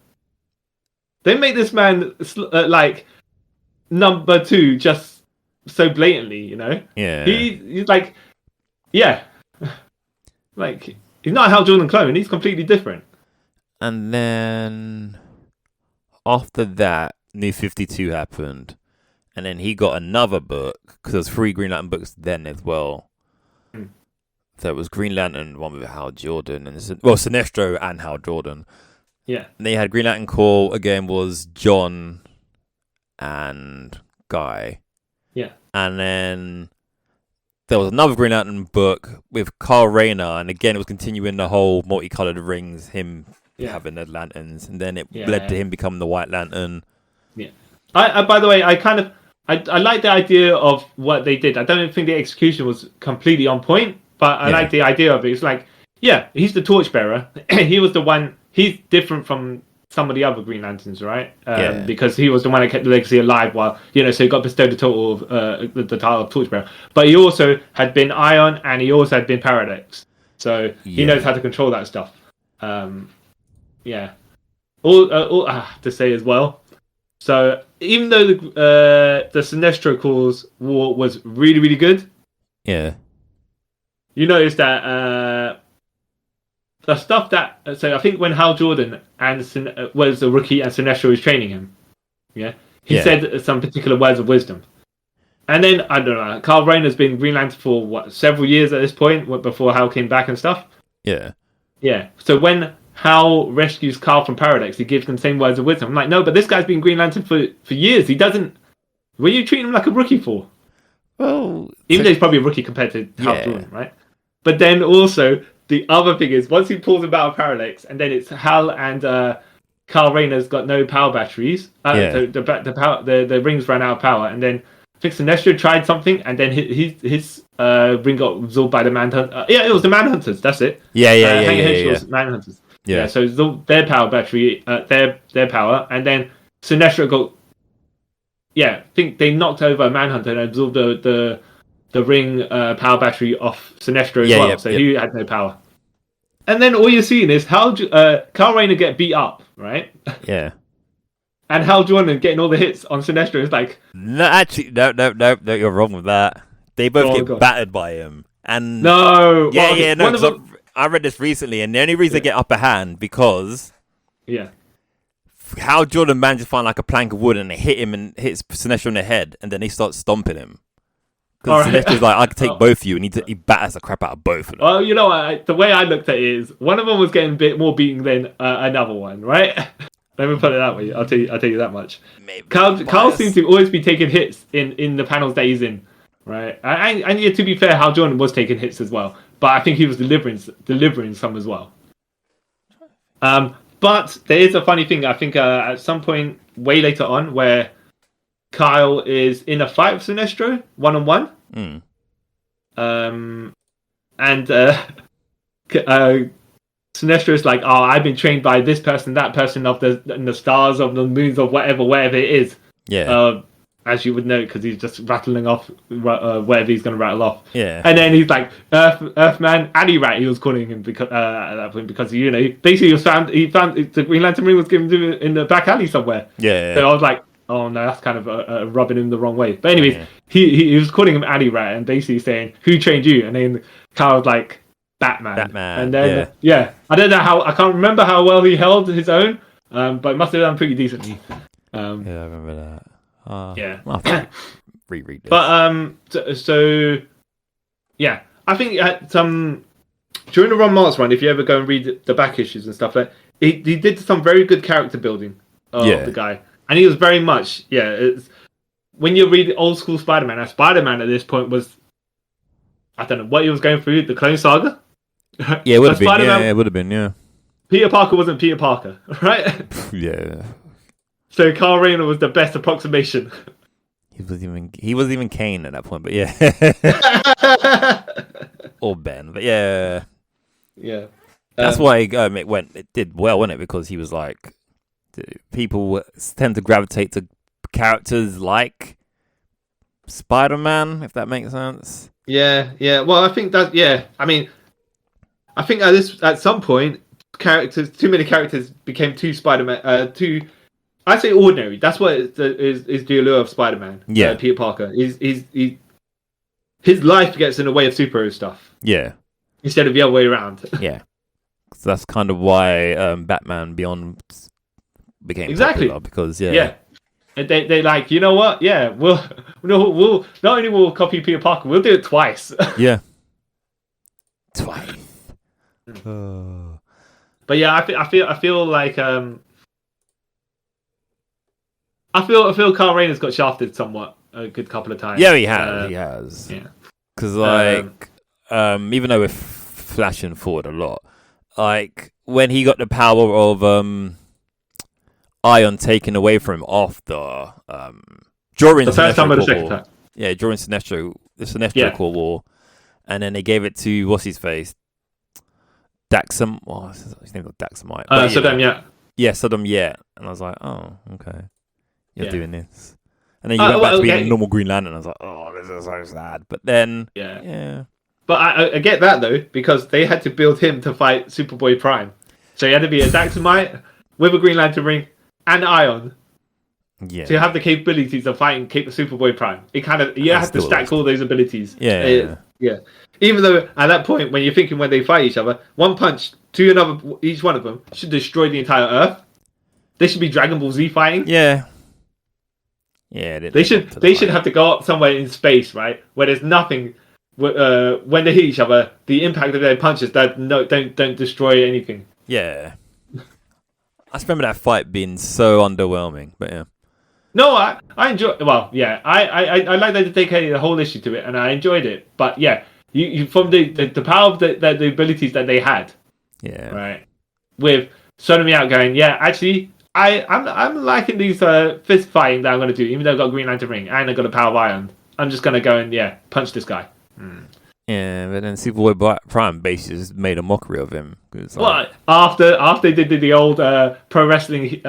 [SPEAKER 2] They make this man like number 2 just so blatantly,
[SPEAKER 3] Yeah.
[SPEAKER 2] He's like, like he's not a Hal Jordan clone. He's completely different.
[SPEAKER 3] And then after that, New 52 happened, and then he got another book because there was 3 Green Lantern books then as well. So it was Green Lantern, one with Hal Jordan, and Sinestro and Hal Jordan.
[SPEAKER 2] Yeah.
[SPEAKER 3] And they had Green Lantern Corps, again, was John and Guy.
[SPEAKER 2] Yeah.
[SPEAKER 3] And then there was another Green Lantern book with Kyle Rayner, and again, it was continuing the whole multicolored rings, him having the lanterns, and then it led to him becoming the White Lantern.
[SPEAKER 2] Yeah. I by the way, I like the idea of what they did. I don't think the execution was completely on point, but I like the idea of it. It's like, he's the torchbearer. He was the one. He's different from some of the other Green Lanterns, right? Because he was the one that kept the legacy alive while, so he got bestowed the title of the title of Torchbearer. But he also had been Ion, and he also had been Paradox. So he knows how to control that stuff. All to say as well. So even though the Sinestro Corps war was really, really good, you notice that the stuff that... So I think when Hal Jordan was a rookie and Sinestro was training him, he said some particular words of wisdom. And then, I don't know, Kyle Rayner's been Green Lantern for, several years at this point, before Hal came back and stuff?
[SPEAKER 3] Yeah.
[SPEAKER 2] Yeah. So when Hal rescues Kyle from Paradox, he gives them the same words of wisdom. I'm like, no, but this guy's been Green Lantern for years. He doesn't... What are you treating him like a rookie for?
[SPEAKER 3] Well...
[SPEAKER 2] Even though he's probably a rookie compared to Hal Jordan, right? But then also... The other thing is, once he pulls him out of Parallax, and then it's Hal and Kyle Rayner's got no power batteries. So the rings ran out of power, and then I think Sinestro tried something, and then his ring got absorbed by the Manhunter. It was the Manhunters. That's it.
[SPEAKER 3] Yeah.
[SPEAKER 2] Was Manhunters. Yeah. So their power battery, their power, and then Sinestro got. Yeah, I think they knocked over Manhunter and absorbed the ring power battery off Sinestro as well. So he had no power. And then all you're seeing is Kyle Rayner get beat up, right?
[SPEAKER 1] Yeah.
[SPEAKER 2] And Hal Jordan getting all the hits on Sinestro is like...
[SPEAKER 1] No, actually, no, you're wrong with that. They both get battered by him. And
[SPEAKER 2] no.
[SPEAKER 1] I read this recently, and the only reason they get upper hand because...
[SPEAKER 2] Yeah.
[SPEAKER 1] Hal Jordan managed to find like a plank of wood and they hit him and hits Sinestro in the head, and then they start stomping him. Because Sinestro's like, I can take both of you, and he batters the crap out of both of them.
[SPEAKER 2] Well, you know, the way I looked at it is, one of them was getting a bit more beaten than another one, right? Let me put it that way. I'll tell you that much. Maybe Kyle seems to always be taking hits in the panels that he's in, right? And yeah, to be fair, Hal Jordan was taking hits as well, but I think he was delivering some as well. But there is a funny thing. I think at some point way later on, where Kyle is in a fight with Sinestro, 1-on-1. And Sinestro is like, "Oh, I've been trained by this person, that person of the stars of the moons of whatever it is."
[SPEAKER 1] Yeah.
[SPEAKER 2] As you would know, because he's just rattling off whatever he's going to rattle off.
[SPEAKER 1] Yeah.
[SPEAKER 2] And then he's like, Earthman, Addy Rat, he was calling him because at that point, because basically he found the Green Lantern ring was given to him in the back alley somewhere.
[SPEAKER 1] Yeah.
[SPEAKER 2] So I was like, oh no, that's kind of rubbing him the wrong way. But anyways, he was calling him Addy Rat and basically saying, "Who trained you?" And then Kyle was like, Batman.
[SPEAKER 1] And
[SPEAKER 2] then I don't know I can't remember how well he held his own, but it must have done pretty decently.
[SPEAKER 1] I remember that.
[SPEAKER 2] Yeah.
[SPEAKER 1] I'll have to reread this.
[SPEAKER 2] But so yeah, I think at during the Ron Martz run, if you ever go and read the back issues and stuff like, he did some very good character building of the guy, and he was very much It's, when you read old school Spider-Man, Spider-Man at this point was, I don't know what he was going through, the Clone Saga.
[SPEAKER 1] Yeah, it would have been. Yeah, it would have been. Yeah.
[SPEAKER 2] Peter Parker wasn't Peter Parker, right?
[SPEAKER 1] Yeah.
[SPEAKER 2] So Kyle Rayner was the best approximation.
[SPEAKER 1] He wasn't even Kane at that point, but yeah. Or Ben, but yeah.
[SPEAKER 2] Yeah.
[SPEAKER 1] That's why it did well, wasn't it? Because he was like, people tend to gravitate to characters like Spider-Man, if that makes sense.
[SPEAKER 2] Yeah. Well, I think that. Yeah. I mean, I think at some point, too many characters became too Spider-Man. I say ordinary. That's what is the allure of Spider-Man.
[SPEAKER 1] Yeah.
[SPEAKER 2] Peter Parker. His life gets in the way of superhero stuff.
[SPEAKER 1] Yeah.
[SPEAKER 2] Instead of the other way around.
[SPEAKER 1] Yeah. So that's kind of why Batman Beyond became popular, because yeah.
[SPEAKER 2] And they like, you know what? Yeah, we'll not only will copy Peter Parker, we'll do it twice.
[SPEAKER 1] Yeah. Twice.
[SPEAKER 2] But yeah, I feel like I feel Kyle Rayner's got shafted somewhat a good couple of times.
[SPEAKER 1] Yeah, he has.
[SPEAKER 2] Yeah.
[SPEAKER 1] Because like, even though we're flashing forward a lot, like when he got the power of Ion taken away from him after during
[SPEAKER 2] the first time of the
[SPEAKER 1] Sinestro
[SPEAKER 2] second
[SPEAKER 1] War.
[SPEAKER 2] time.
[SPEAKER 1] Yeah, during the Sinestro Corps War, and then they gave it to what's his face, Daxam. Oh, his name was Daxamite.
[SPEAKER 2] Saddam,
[SPEAKER 1] yeah, Saddam, and I was like, oh, okay, you're doing this, and then you went back to being a normal Green Lantern. I was like, oh, this is so sad. But then, yeah.
[SPEAKER 2] But I get that though, because they had to build him to fight Superboy Prime, so he had to be a Daxamite with a Green Lantern ring and Ion.
[SPEAKER 1] Yeah.
[SPEAKER 2] To have the capabilities of fighting Superboy Prime, it kind of have to stack all those abilities.
[SPEAKER 1] Yeah.
[SPEAKER 2] Even though at that point, when you're thinking when they fight each other, one punch to another, each one of them should destroy the entire Earth. They should be Dragon Ball Z fighting.
[SPEAKER 1] Yeah. Yeah.
[SPEAKER 2] They should have to go up somewhere in space, right, where there's nothing. When they hit each other, the impact of their punches don't destroy anything.
[SPEAKER 1] Yeah. I just remember that fight being so underwhelming, but yeah.
[SPEAKER 2] No, I enjoy. Well, yeah, I like that they dedicated the whole issue to it, and I enjoyed it. But yeah, you from the power of the abilities that they had.
[SPEAKER 1] Yeah.
[SPEAKER 2] Right. With sodomy out going, yeah, actually, I'm liking these fist fighting that I'm going to do, even though I've got a Green Lantern ring and I've got a power of Iron. I'm just going to go and punch this guy.
[SPEAKER 1] Yeah, but then Superboy Prime basically just made a mockery of him.
[SPEAKER 2] Well, after they did the old pro wrestling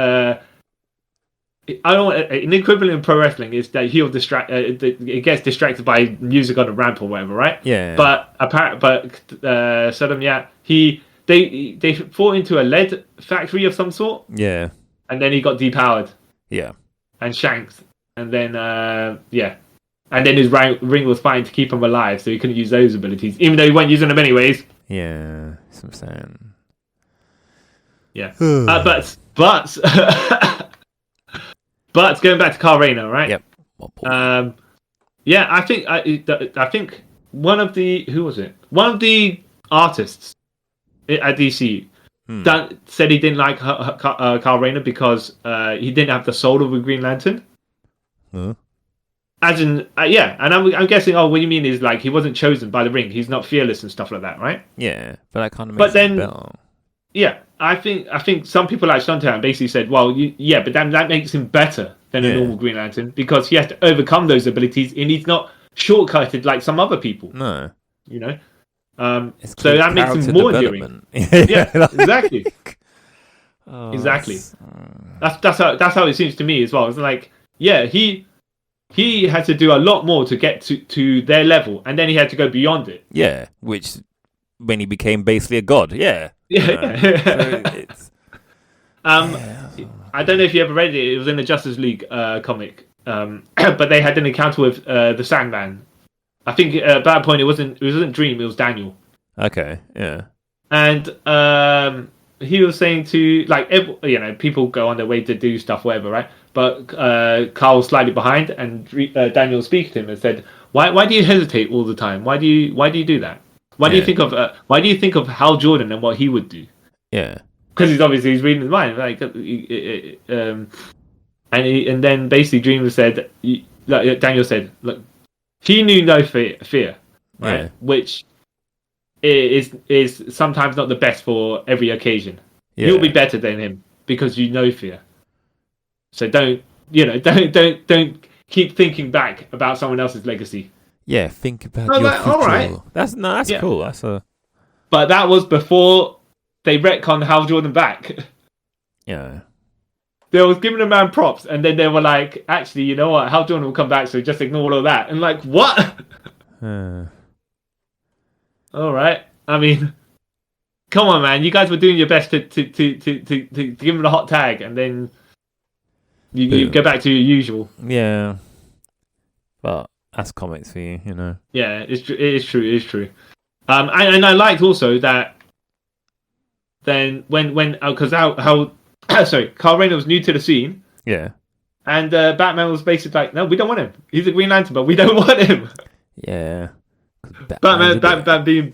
[SPEAKER 2] I don't. An equivalent in pro wrestling is that he'll distract. It gets distracted by music on the ramp or whatever, right?
[SPEAKER 1] Yeah.
[SPEAKER 2] But Saddam, yeah, they fought into a lead factory of some sort,
[SPEAKER 1] Yeah.
[SPEAKER 2] and then he got depowered
[SPEAKER 1] Yeah.
[SPEAKER 2] and shanked, and then and then his ring was fighting to keep him alive, so he couldn't use those abilities, even though he wasn't using them anyways.
[SPEAKER 1] Yeah. That's what I'm saying.
[SPEAKER 2] Yeah, but but going back to Kyle Rayner, right?
[SPEAKER 1] Yep.
[SPEAKER 2] Yeah, I think one of the artists at DC said he didn't like Kyle Rayner because he didn't have the soul of a Green Lantern.
[SPEAKER 1] Huh?
[SPEAKER 2] As in, yeah, and I'm guessing. Oh, what you mean is like he wasn't chosen by the ring. He's not fearless and stuff like that, right?
[SPEAKER 1] Yeah, but that kind of makes it better.
[SPEAKER 2] Yeah, I think some people like Stuntown basically said, well, but that makes him better than a normal Green Lantern because he has to overcome those abilities and he's not shortcutted like some other people.
[SPEAKER 1] No,
[SPEAKER 2] you know.
[SPEAKER 1] So
[SPEAKER 2] that makes him more endearing. Yeah, exactly. Exactly. That's how it seems to me as well. It's like, yeah, he had to do a lot more to get to their level, and then he had to go beyond it.
[SPEAKER 1] Yeah, which when he became basically a god. Yeah.
[SPEAKER 2] Yeah.
[SPEAKER 1] So it's,
[SPEAKER 2] I don't know if you ever read it. It was in the Justice League comic, but they had an encounter with the Sandman. I think at that point it wasn't Dream. It was Daniel.
[SPEAKER 1] Okay. Yeah.
[SPEAKER 2] And he was saying to people go on their way to do stuff, whatever, right? But Carl was slightly behind, and Daniel speaks to him and said, "Why do you hesitate all the time? Why do you do that? Why do you think of Hal Jordan and what he would do?"
[SPEAKER 1] Yeah.
[SPEAKER 2] Because he's reading his mind, like, and then basically Dreamer said, Daniel said, look, he knew no fear, right?
[SPEAKER 1] Yeah.
[SPEAKER 2] Which is sometimes not the best for every occasion.
[SPEAKER 1] Yeah.
[SPEAKER 2] You'll be better than him because you know fear. So don't keep thinking back about someone else's legacy.
[SPEAKER 1] Yeah, think about your future.
[SPEAKER 2] All right.
[SPEAKER 1] That's cool. That's
[SPEAKER 2] But that was before they retconned Hal Jordan back.
[SPEAKER 1] Yeah.
[SPEAKER 2] They was giving the man props, and then they were like, actually, you know what? Hal Jordan will come back, so just ignore all of that. And like, what? All right. I mean, come on, man. You guys were doing your best to give him the hot tag, and then you go back to your usual.
[SPEAKER 1] Yeah. But that's comics for you, you know.
[SPEAKER 2] Yeah, it is true. And I liked also that then when because how Kyle Rayner was new to the scene.
[SPEAKER 1] Yeah.
[SPEAKER 2] And Batman was basically like, no, we don't want him. He's a Green Lantern, but we don't want him.
[SPEAKER 1] Yeah.
[SPEAKER 2] Batman being,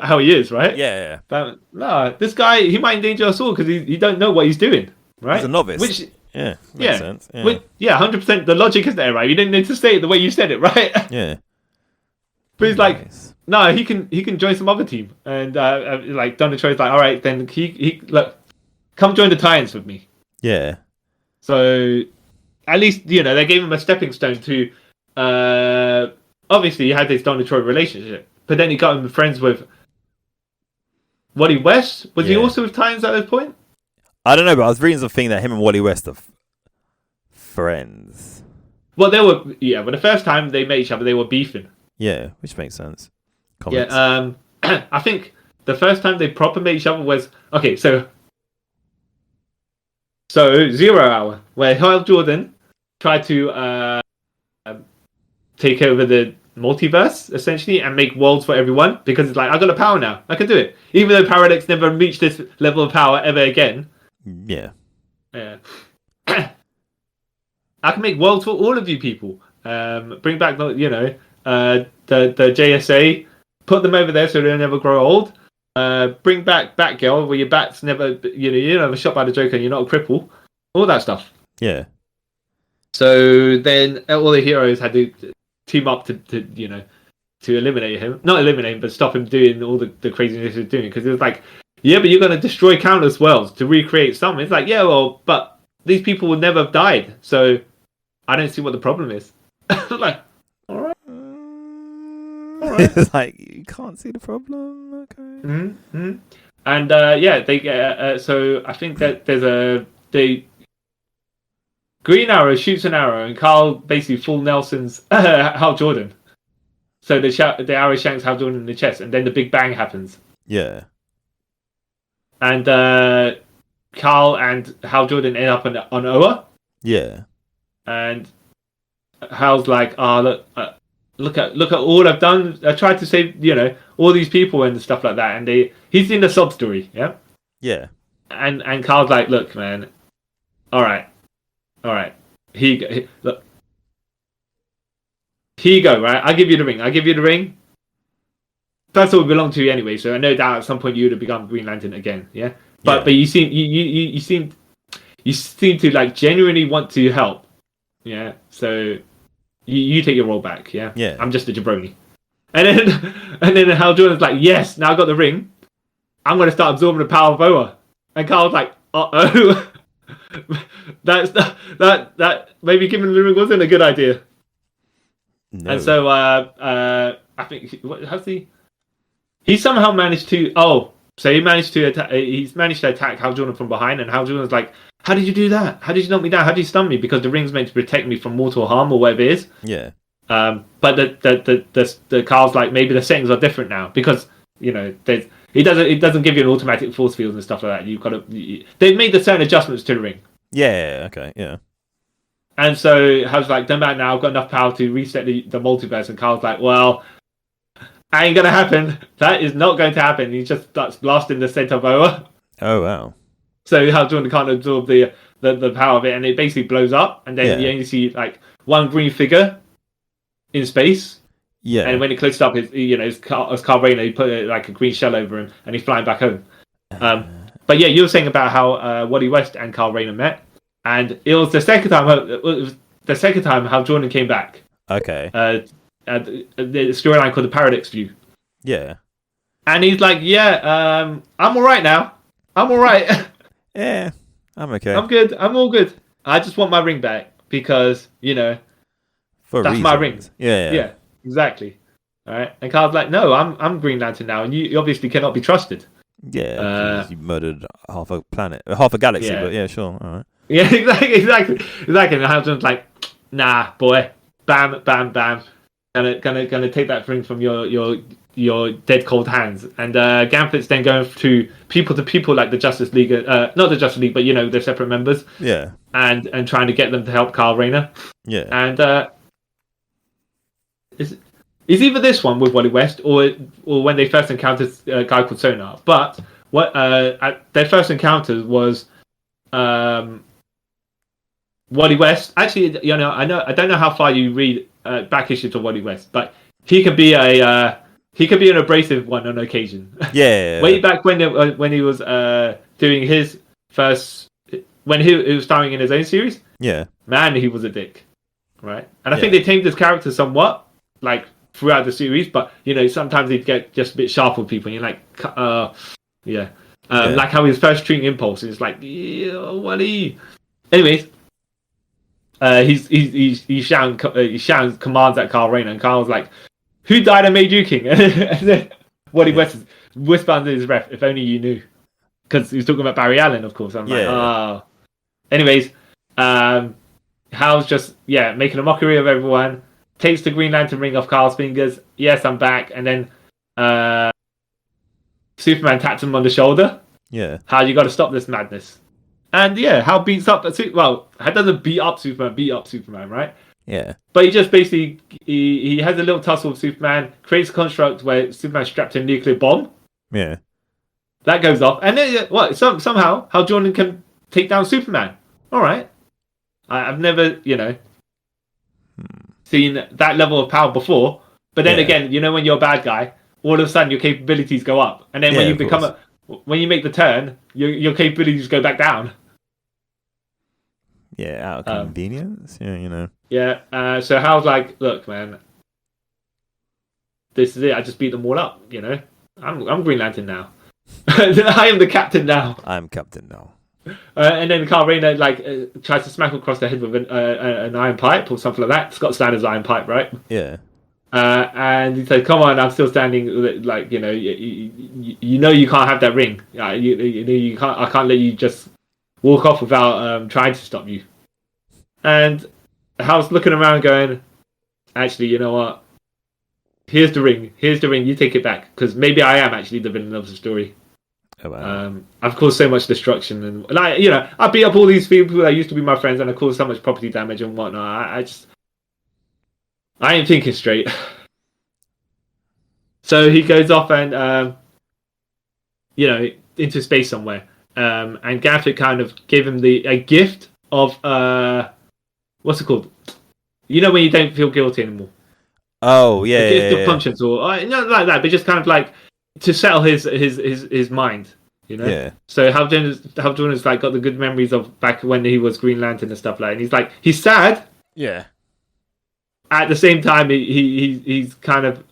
[SPEAKER 2] how he is, right?
[SPEAKER 1] Yeah.
[SPEAKER 2] Batman, no, this guy, he might endanger us all because he don't know what he's doing, right?
[SPEAKER 3] He's a novice.
[SPEAKER 2] Makes
[SPEAKER 3] sense.
[SPEAKER 2] Yeah, 100%. The logic is there, right? You didn't need to say it the way you said it, right?
[SPEAKER 3] Yeah.
[SPEAKER 2] But he's like, no, he can join some other team, and like Donald Troy's like, all right, then he look, come join the Titans with me.
[SPEAKER 3] Yeah.
[SPEAKER 2] So at least they gave him a stepping stone to. Obviously, he had this Donald Troy relationship, but then he got him friends with Wally West. Was he also with Titans at this point?
[SPEAKER 3] I don't know, but I was reading something that him and Wally West are friends.
[SPEAKER 2] Well, they were, but the first time they met each other, they were beefing.
[SPEAKER 3] Yeah, which makes sense.
[SPEAKER 2] Comments. Yeah, I think the first time they proper met each other was okay. So 0 Hour, where Hal Jordan tried to take over the multiverse essentially and make worlds for everyone because it's like, I got the power now, I can do it, even though Paradox never reached this level of power ever again.
[SPEAKER 3] Yeah.
[SPEAKER 2] I can make worlds for all of you people. Bring back the JSA, put them over there so they'll never grow old. Bring back Batgirl where your bat's never, you're never shot by the Joker and you're not a cripple. All that stuff.
[SPEAKER 3] Yeah.
[SPEAKER 2] So then all the heroes had to team up to eliminate him. Not eliminate him, but stop him doing all the craziness he's doing. Because it was like, yeah, but you're going to destroy countless worlds to recreate some. It's like, yeah, well, but these people would never have died. So I don't see what the problem is. Like, all right.
[SPEAKER 3] It's like, you can't see the problem. Okay.
[SPEAKER 2] Mm-hmm. And they so I think that Green Arrow shoots an arrow, and Carl basically full Nelson's Hal Jordan. So the arrow shanks Hal Jordan in the chest, and then the big bang happens.
[SPEAKER 3] Yeah.
[SPEAKER 2] And Carl and Hal Jordan end up on Oa.
[SPEAKER 3] Yeah.
[SPEAKER 2] And Hal's like, "Oh, look at all I've done. I tried to save, all these people and stuff like that." And he's in the sob story, yeah.
[SPEAKER 3] Yeah.
[SPEAKER 2] And Carl's like, "Look, man, all right. Look, here you go, right? I'll give you the ring. That's all belong to you anyway. So I no doubt at some point you would have become Green Lantern again, yeah. But you seem to like genuinely want to help, yeah. So you take your role back, yeah.
[SPEAKER 3] Yeah.
[SPEAKER 2] I'm just a jabroni. And then Hal Jordan's like, yes, now I got the ring. I'm gonna start absorbing the power of Oa. And Carl's like, uh-oh. that maybe giving the ring wasn't a good idea.
[SPEAKER 3] No.
[SPEAKER 2] And so I think he somehow managed to he's managed to attack Hal Jordan from behind, and Hal Jordan's like, how did you do that? How did you knock me down? How did you stun me? Because the ring's meant to protect me from mortal harm or whatever it is.
[SPEAKER 3] Yeah.
[SPEAKER 2] But the Carl's like, maybe the settings are different now because it doesn't give you an automatic force field and stuff like that. You've got to. They've made the certain adjustments to the ring.
[SPEAKER 3] Yeah. Okay. Yeah.
[SPEAKER 2] And so Hal's like, don't matter now. I've got enough power to reset the multiverse. And Carl's like, well, ain't gonna happen. That is not going to happen. He just starts blasting the center of Oa.
[SPEAKER 3] Oh wow.
[SPEAKER 2] So Hal Jordan can't absorb the power of it, and it basically blows up. And then you only see like one green figure in space.
[SPEAKER 3] Yeah.
[SPEAKER 2] And when it closes up, it's Kyle Rayner. He put like a green shell over him, and he's flying back home. But yeah, you were saying about how Wally West and Kyle Rayner met, and it was the second time Hal Jordan came back.
[SPEAKER 3] Okay.
[SPEAKER 2] The storyline called the Paradox View.
[SPEAKER 3] Yeah.
[SPEAKER 2] And he's like, I'm all right now. I'm all right.
[SPEAKER 3] Yeah. I'm okay.
[SPEAKER 2] I'm good. I'm all good. I just want my ring back because
[SPEAKER 3] For
[SPEAKER 2] that's
[SPEAKER 3] reasons.
[SPEAKER 2] my ring.
[SPEAKER 3] Yeah.
[SPEAKER 2] Exactly. All right. And Carl's like, no, I'm Green Lantern now, and you obviously cannot be trusted.
[SPEAKER 3] Yeah. Because you murdered half a planet, half a galaxy.
[SPEAKER 2] Yeah.
[SPEAKER 3] But yeah, sure. All right.
[SPEAKER 2] Yeah, exactly. And Hal Jordan's like, nah, boy, bam, bam, bam. Gonna take that ring from your dead cold hands. And Gambit's then going to people like the Justice League, not the Justice League, but their separate members.
[SPEAKER 3] Yeah. And
[SPEAKER 2] trying to get them to help Kyle Rayner.
[SPEAKER 3] Yeah.
[SPEAKER 2] And it's either this one with Wally West or when they first encountered a guy called Sonar. But what their first encounter was Wally West. Actually, I don't know how far you read back issues of Wally West, but he could be an abrasive one on occasion.
[SPEAKER 3] Yeah.
[SPEAKER 2] Way back when he was doing his first, when he was starring in his own series.
[SPEAKER 3] Yeah. Man,
[SPEAKER 2] he was a dick, right? And I think they tamed his character somewhat, like throughout the series. But sometimes he'd get just a bit sharp with people, and you're like, like how he was first treating Impulse, and it's like, Wally. Anyways. He shouts commands at Kyle Rayner, and Kyle's like, "Who died and made you king?" And then Wally West whispered under his breath, "If only you knew," because he was talking about Barry Allen, of course. I'm like, oh. Anyways, Hal's just making a mockery of everyone. Takes the Green Lantern ring off Kyle's fingers. Yes, I'm back. And then Superman taps him on the shoulder.
[SPEAKER 3] Yeah.
[SPEAKER 2] Hal, you got to stop this madness. And Hal beats up Hal doesn't beat up Superman, right?
[SPEAKER 3] Yeah. But
[SPEAKER 2] he just basically he has a little tussle with Superman, creates a construct where Superman's strapped to a nuclear bomb.
[SPEAKER 3] Yeah.
[SPEAKER 2] That goes off, and then somehow Hal Jordan can take down Superman. All right, I've never seen that level of power before. But then again, when you're a bad guy, all of a sudden your capabilities go up, and then when you when you make the turn, your capabilities go back down.
[SPEAKER 3] Yeah, out of convenience.
[SPEAKER 2] Yeah, so Hal's like, look, man, this is it. I just beat them all up. I'm Green Lantern now. I am the captain now.
[SPEAKER 3] I'm captain now.
[SPEAKER 2] And then Kyle Rayner tries to smack across the head with an iron pipe or something like that. Scott Steiner's iron pipe, right?
[SPEAKER 3] Yeah.
[SPEAKER 2] And he said, "Come on, I'm still standing. Like you can't have that ring. You can't. I can't let you just walk off without trying to stop you." And Hal's looking around going, actually, you know what? Here's the ring. You take it back. Because maybe I am actually the villain of the story.
[SPEAKER 3] Oh, wow.
[SPEAKER 2] I've caused so much destruction. And, like, you know, I beat up all these people that used to be my friends and I caused so much property damage and whatnot. I ain't thinking straight. So he goes off and, you know, into space somewhere. And Gaffitt kind of gave him a gift of, what's it called? You know when you don't feel guilty anymore.
[SPEAKER 3] Oh, yeah,
[SPEAKER 2] The gift
[SPEAKER 3] yeah.
[SPEAKER 2] of conscience, or not like that, but just kind of like to settle his mind, you know.
[SPEAKER 3] Yeah.
[SPEAKER 2] So Hal Jordan's like got the good memories of back when he was Green Lantern and stuff like. And he's sad.
[SPEAKER 1] Yeah.
[SPEAKER 2] At the same time, he's kind of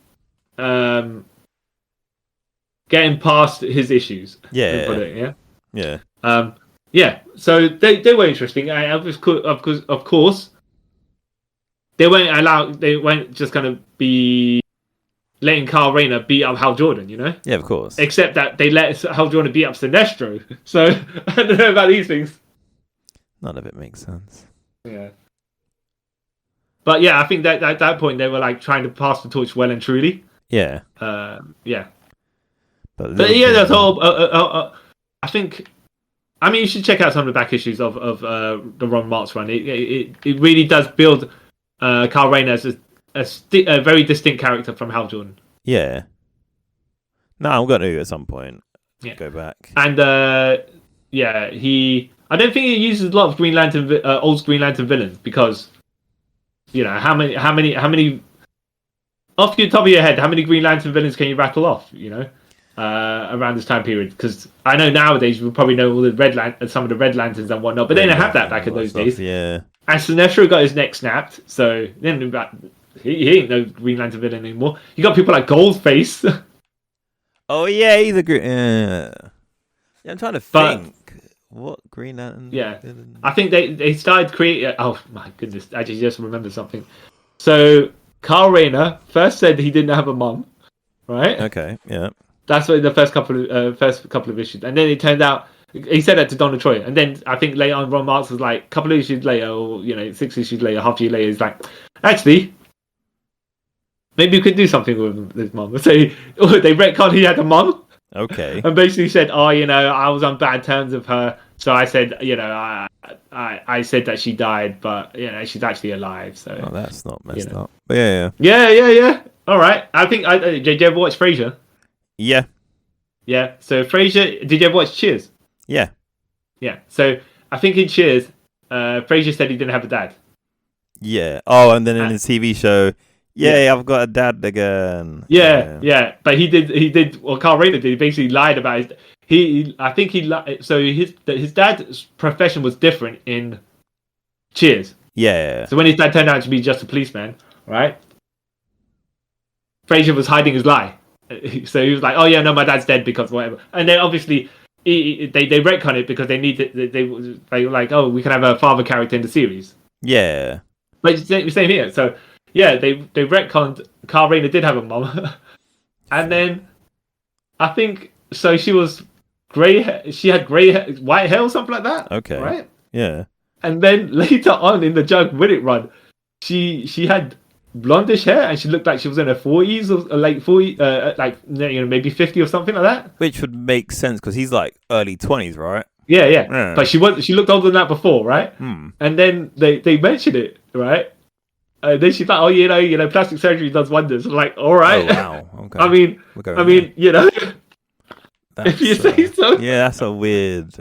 [SPEAKER 2] getting past his issues.
[SPEAKER 3] Yeah.
[SPEAKER 2] Put it, yeah.
[SPEAKER 3] Yeah.
[SPEAKER 2] Yeah. So they were interesting. Of course, they weren't just gonna be letting Kyle Rayner beat up Hal Jordan, you know.
[SPEAKER 3] Yeah, of course.
[SPEAKER 2] Except that they let Hal Jordan beat up Sinestro. So I don't know about these things.
[SPEAKER 3] None of it makes sense.
[SPEAKER 2] Yeah. But yeah, I think that at that point they were like trying to pass the torch well and truly.
[SPEAKER 3] Yeah.
[SPEAKER 2] Yeah.
[SPEAKER 3] But
[SPEAKER 2] yeah, that's all. I think. I mean, you should check out some of the back issues of the Ron Marks run. It really does build Kyle Rayner as a very distinct character from Hal Jordan.
[SPEAKER 3] Yeah. No, I'm going to at some point.
[SPEAKER 2] Yeah.
[SPEAKER 3] Go back.
[SPEAKER 2] And yeah, I don't think he uses a lot of Green Lantern, old Green Lantern villains because, you know, how many off the top of your head, how many Green Lantern villains can you rattle off? You know. Around this time period, because I know nowadays you probably know all the some of the Red Lanterns and whatnot, but they didn't have that back in those days.
[SPEAKER 3] Yeah.
[SPEAKER 2] And Sinestro got his neck snapped, so then he ain't no Green Lantern villain anymore. You got people like Goldface.
[SPEAKER 3] Oh yeah, he's a Green. Yeah, I'm trying to think. What Green Lantern?
[SPEAKER 2] Yeah,
[SPEAKER 3] villain?
[SPEAKER 2] I think they started creating. Oh my goodness, I just remembered something. So Kyle Rayner first said he didn't have a mum, right?
[SPEAKER 3] Okay. Yeah.
[SPEAKER 2] That's what the first couple of issues, and then it turned out he said that to Donna Troy, and then I think later on Ron Marks was like a couple of issues later, or 6 issues later, half a year later, he's like, actually, maybe you could do something with his mum. So they retconned he had a mum.
[SPEAKER 3] Okay.
[SPEAKER 2] And basically said, I was on bad terms with her, so I said, I said that she died, but she's actually alive. So
[SPEAKER 3] that's not messed up. But yeah.
[SPEAKER 2] Yeah. All right. I think did you ever watch Frasier?
[SPEAKER 3] Yeah.
[SPEAKER 2] Yeah. So Frasier, did you ever watch Cheers?
[SPEAKER 3] Yeah.
[SPEAKER 2] Yeah. So I think in Cheers, Frasier said he didn't have a dad.
[SPEAKER 3] Yeah. Oh, and then in the TV show, I've got a dad again.
[SPEAKER 2] Yeah. But he did. Well, Kyle Rayner did. He basically lied about his. I think he lied. So his dad's profession was different in Cheers.
[SPEAKER 3] Yeah.
[SPEAKER 2] So when his dad turned out to be just a policeman, right? Frasier was hiding his lie. So he was like, "Oh yeah, no, my dad's dead because whatever." And then obviously they retcon it because they need to. They were like, "Oh, we can have a father character in the series."
[SPEAKER 3] Yeah.
[SPEAKER 2] But same here. So yeah, they retconned. Kyle Rayner did have a mom, and then I think so. She was grey. She had white hair or something like that.
[SPEAKER 3] Okay.
[SPEAKER 2] Right.
[SPEAKER 3] Yeah.
[SPEAKER 2] And then later on in the Jug Winnick run, she had blondish hair and she looked like she was in her 40s or late 40s, maybe 50 or something like that.
[SPEAKER 3] Which would make sense because he's like early 20s, right?
[SPEAKER 2] Yeah. But she looked older than that before, right? And then they mentioned it, right? And then she's like, "Oh, plastic surgery does wonders." I'm like, all right.
[SPEAKER 3] Oh, wow. Okay.
[SPEAKER 2] I mean, if you say so.
[SPEAKER 3] Yeah, that's a weird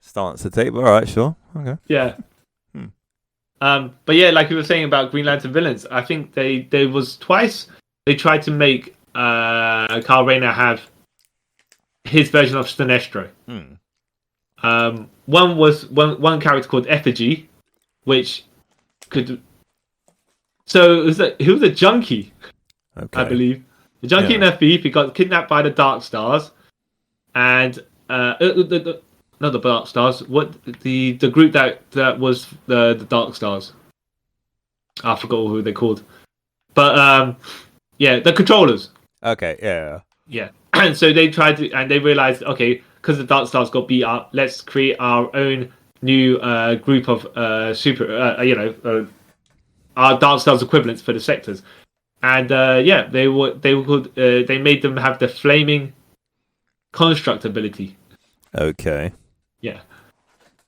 [SPEAKER 3] stance to take. But all right, sure. Okay.
[SPEAKER 2] Yeah. But yeah, like you were saying about Green Lantern villains, I think there was twice they tried to make Kyle Rayner have his version of Sinestro. One was one character called Effigy, which could. So he was a junkie, I believe. The junkie in FB, he got kidnapped by the Dark Stars, and not the Dark Stars. What the group that was the Dark Stars? I forgot who they're called, but the Controllers.
[SPEAKER 3] Okay, yeah.
[SPEAKER 2] And so they tried to, and they realized, okay, because the Dark Stars got beat up, let's create our own new group of our Dark Stars equivalents for the sectors, and they made them have the flaming construct ability.
[SPEAKER 3] Okay.
[SPEAKER 2] Yeah,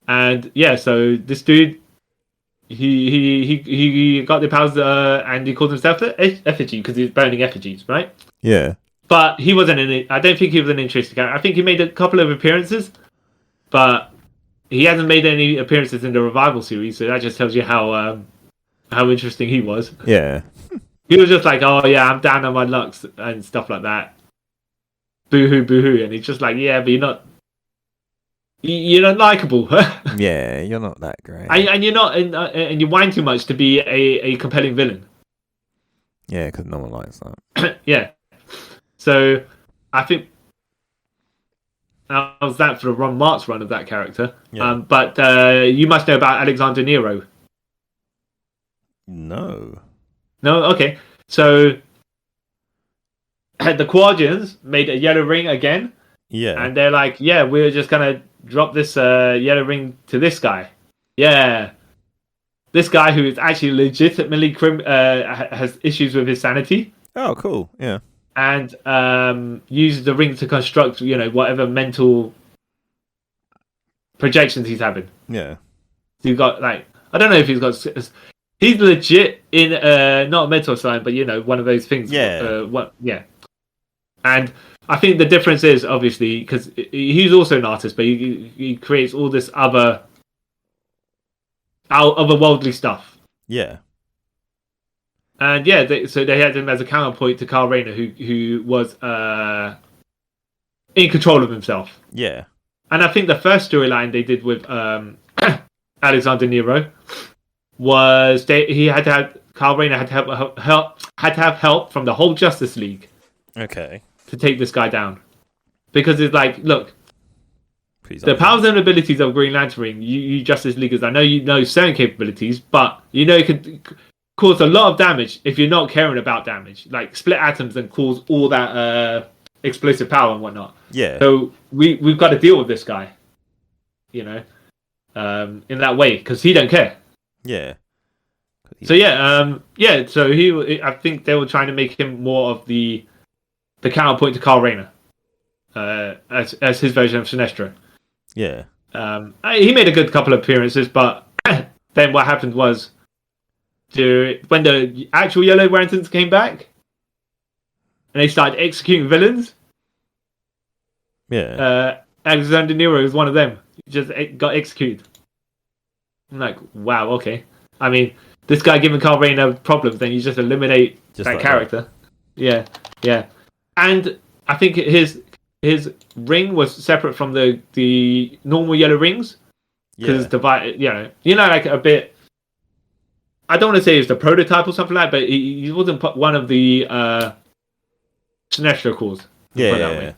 [SPEAKER 2] and so this dude, he got the powers, and he called himself the effigy because he's burning effigies, right?
[SPEAKER 3] Yeah.
[SPEAKER 2] But he wasn't in it. I don't think he was an interesting character. I think he made a couple of appearances, but he hasn't made any appearances in the revival series. So that just tells you how interesting he was.
[SPEAKER 3] Yeah.
[SPEAKER 2] He was just like, oh yeah, I'm down on my luck and stuff like that. Boo hoo, boo hoo, and he's just like, yeah, but you're not likable.
[SPEAKER 3] Yeah, you're not that great.
[SPEAKER 2] And you're not, and you whine too much to be a compelling villain.
[SPEAKER 3] Yeah, because no one likes that.
[SPEAKER 2] Yeah. So I think that was that for the Ron Martz run of that character.
[SPEAKER 3] Yeah.
[SPEAKER 2] But you must know about Alexander Nero.
[SPEAKER 3] No.
[SPEAKER 2] No? Okay. So the Quadrans made a yellow ring again.
[SPEAKER 3] Yeah.
[SPEAKER 2] And they're like, yeah, we're just going to drop this yellow ring to this guy. Yeah. This guy who is actually legitimately has issues with his sanity.
[SPEAKER 3] Oh, cool. Yeah.
[SPEAKER 2] And uses the ring to construct, whatever mental projections he's having.
[SPEAKER 3] Yeah.
[SPEAKER 2] So you've got, I don't know if he's got... He's legit in, not a mental sign, but, one of those things.
[SPEAKER 3] Yeah.
[SPEAKER 2] Yeah. And I think the difference is, obviously, because he's also an artist, but he creates all this otherworldly stuff.
[SPEAKER 3] Yeah.
[SPEAKER 2] And so they had him as a counterpoint to Kyle Rayner, who was in control of himself.
[SPEAKER 3] Yeah.
[SPEAKER 2] And I think the first storyline they did with Alexander Nero was Kyle Rayner had to have help from the whole Justice League.
[SPEAKER 3] Okay.
[SPEAKER 2] To take this guy down, because it's like, look,
[SPEAKER 3] Please
[SPEAKER 2] the powers and abilities of Green Lantern, you Justice Leaguers, I know you know certain capabilities, but it could cause a lot of damage if you're not caring about damage, like split atoms and cause all that explosive power and whatnot.
[SPEAKER 3] Yeah.
[SPEAKER 2] So we've got to deal with this guy, in that way, because he don't care.
[SPEAKER 3] Yeah.
[SPEAKER 2] So so I think they were trying to make him more of the counterpoint to Kyle Rayner, as his version of Sinestro.
[SPEAKER 3] Yeah.
[SPEAKER 2] He made a good couple of appearances, but then what happened was, when the actual Yellow Lanterns came back, and they started executing villains, Alexander Nero was one of them. He just got executed. I'm like, wow, okay. I mean, this guy giving Kyle Rayner problems, then you just eliminate that character. Yeah, yeah. And I think his ring was separate from the normal yellow rings, because it's divided. Like a bit. I don't want to say it's the prototype or something like that, but he wasn't one of the Sinestro cores.
[SPEAKER 3] Yeah.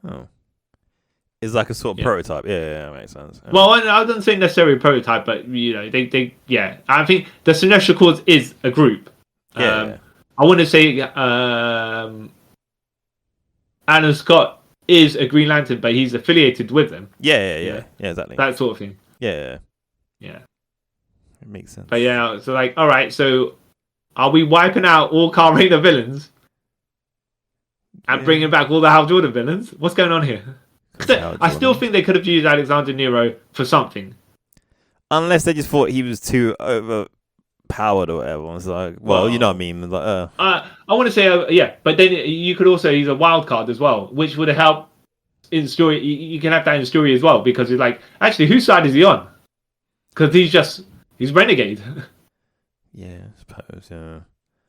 [SPEAKER 3] Oh, it's like a sort of prototype. Yeah, makes sense. Yeah.
[SPEAKER 2] Well, I don't say necessarily a prototype, but they I think the Sinestro cores is a group.
[SPEAKER 3] Yeah.
[SPEAKER 2] I want to say Alan Scott is a Green Lantern, but he's affiliated with them.
[SPEAKER 3] Yeah, exactly.
[SPEAKER 2] That sort of thing.
[SPEAKER 3] Yeah.
[SPEAKER 2] It
[SPEAKER 3] makes sense.
[SPEAKER 2] But so all right, so are we wiping out all Kyle Rayner villains and bringing back all the Hal Jordan villains? What's going on here? I still think they could have used Alexander Nero for something.
[SPEAKER 3] Unless they just thought he was too overpowered or whatever. I was like, well, you know what I mean? Like,
[SPEAKER 2] I want to say, but then you could also use a wild card as well, which would help in story. You can have that in the story as well, because it's like, actually, whose side is he on? Because he's renegade.
[SPEAKER 3] Yeah, I suppose, yeah.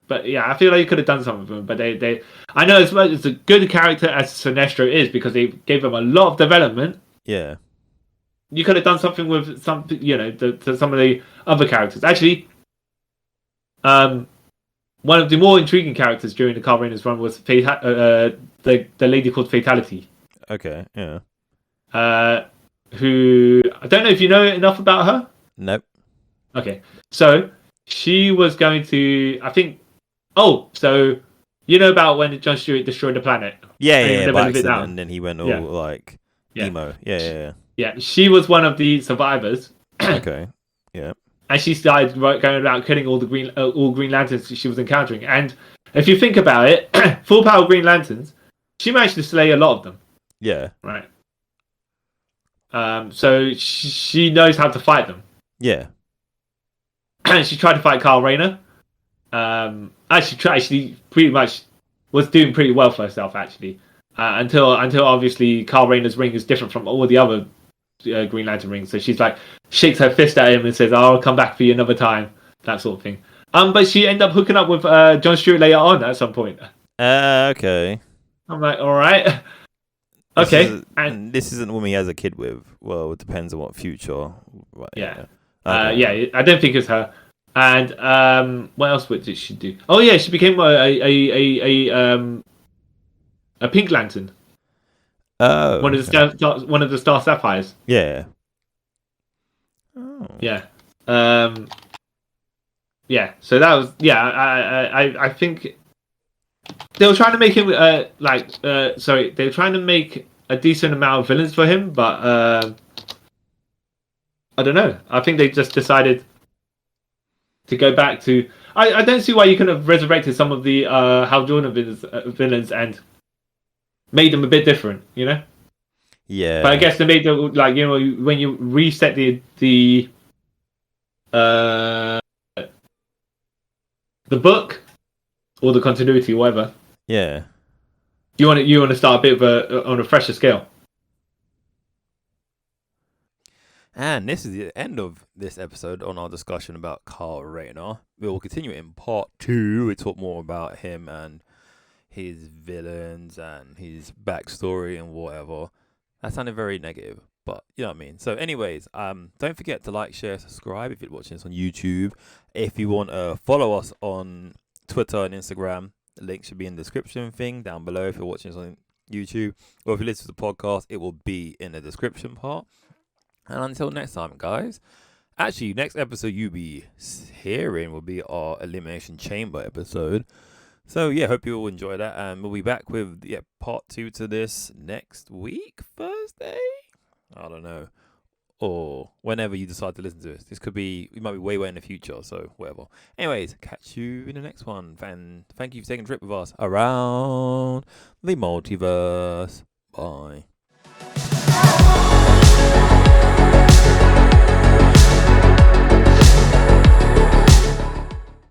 [SPEAKER 2] But I feel like you could have done something with him. But I know it's a good character as Sinestro is, because they gave him a lot of development.
[SPEAKER 3] Yeah.
[SPEAKER 2] You could have done something with some of the other characters. Actually, one of the more intriguing characters during the Kyle Rayner's run was the lady called Fatality.
[SPEAKER 3] Okay, yeah.
[SPEAKER 2] Who, I don't know if you know enough about her.
[SPEAKER 3] Nope.
[SPEAKER 2] Okay, so she was going to, I think. Oh, so you know about when John Stewart destroyed the planet?
[SPEAKER 3] Yeah, by accident, and then he went all like
[SPEAKER 2] Yeah.
[SPEAKER 3] Emo. Yeah.
[SPEAKER 2] Yeah, she was one of the survivors.
[SPEAKER 3] Okay. Yeah.
[SPEAKER 2] And she started going around killing all Green Lanterns she was encountering. And if you think about it, full power Green Lanterns, she managed to slay a lot of them.
[SPEAKER 3] Yeah.
[SPEAKER 2] Right. So she knows how to fight them.
[SPEAKER 3] Yeah.
[SPEAKER 2] And she tried to fight Kyle Rayner. Actually, pretty much was doing pretty well for herself actually. Until obviously Kyle Rayner's ring is different from all the other Green Lantern rings. So she's like shakes her fist at him and says, "I'll come back for you another time," that sort of thing. But she ended up hooking up with John Steward later on at some point.
[SPEAKER 3] Okay.
[SPEAKER 2] I'm like, all right, okay.
[SPEAKER 3] And this isn't a woman he has a kid with. Well, it depends on what future. Right,
[SPEAKER 2] Yeah.
[SPEAKER 3] Okay.
[SPEAKER 2] Yeah, I don't think it's her. And what else did she do? Oh yeah, she became a Pink Lantern.
[SPEAKER 3] Oh.
[SPEAKER 2] One of the Star Sapphires.
[SPEAKER 3] Yeah. Oh.
[SPEAKER 2] Yeah. Yeah. So that was I think they were trying to make him sorry, they were trying to make a decent amount of villains for him, but I don't know. I think they just decided to go back to. I don't see why you couldn't have resurrected some of the Hal Jordan villains and made them a bit different, you know.
[SPEAKER 3] Yeah.
[SPEAKER 2] But I guess they made them when you reset the book or the continuity, or whatever.
[SPEAKER 3] Yeah.
[SPEAKER 2] You want to start a bit of on a fresher scale.
[SPEAKER 1] And this is the end of this episode on our discussion about Kyle Rayner. We will continue in part 2. We talk more about him and his villains and his backstory and whatever. That sounded very negative, but you know what I mean. So anyways, don't forget to like, share, subscribe if you're watching this on YouTube. If you want to follow us on Twitter and Instagram, the link should be in the description thing down below if you're watching this on YouTube. Or if you listen to the podcast, it will be in the description part. And until next time, guys. Actually, next episode you'll be hearing will be our Elimination Chamber episode. So, yeah, hope you all enjoy that. And we'll be back with part 2 to this next week, Thursday? I don't know. Or whenever you decide to listen to this. This could be, we might be way in the future, so whatever. Anyways, catch you in the next one. And thank you for taking a trip with us around the multiverse. Bye.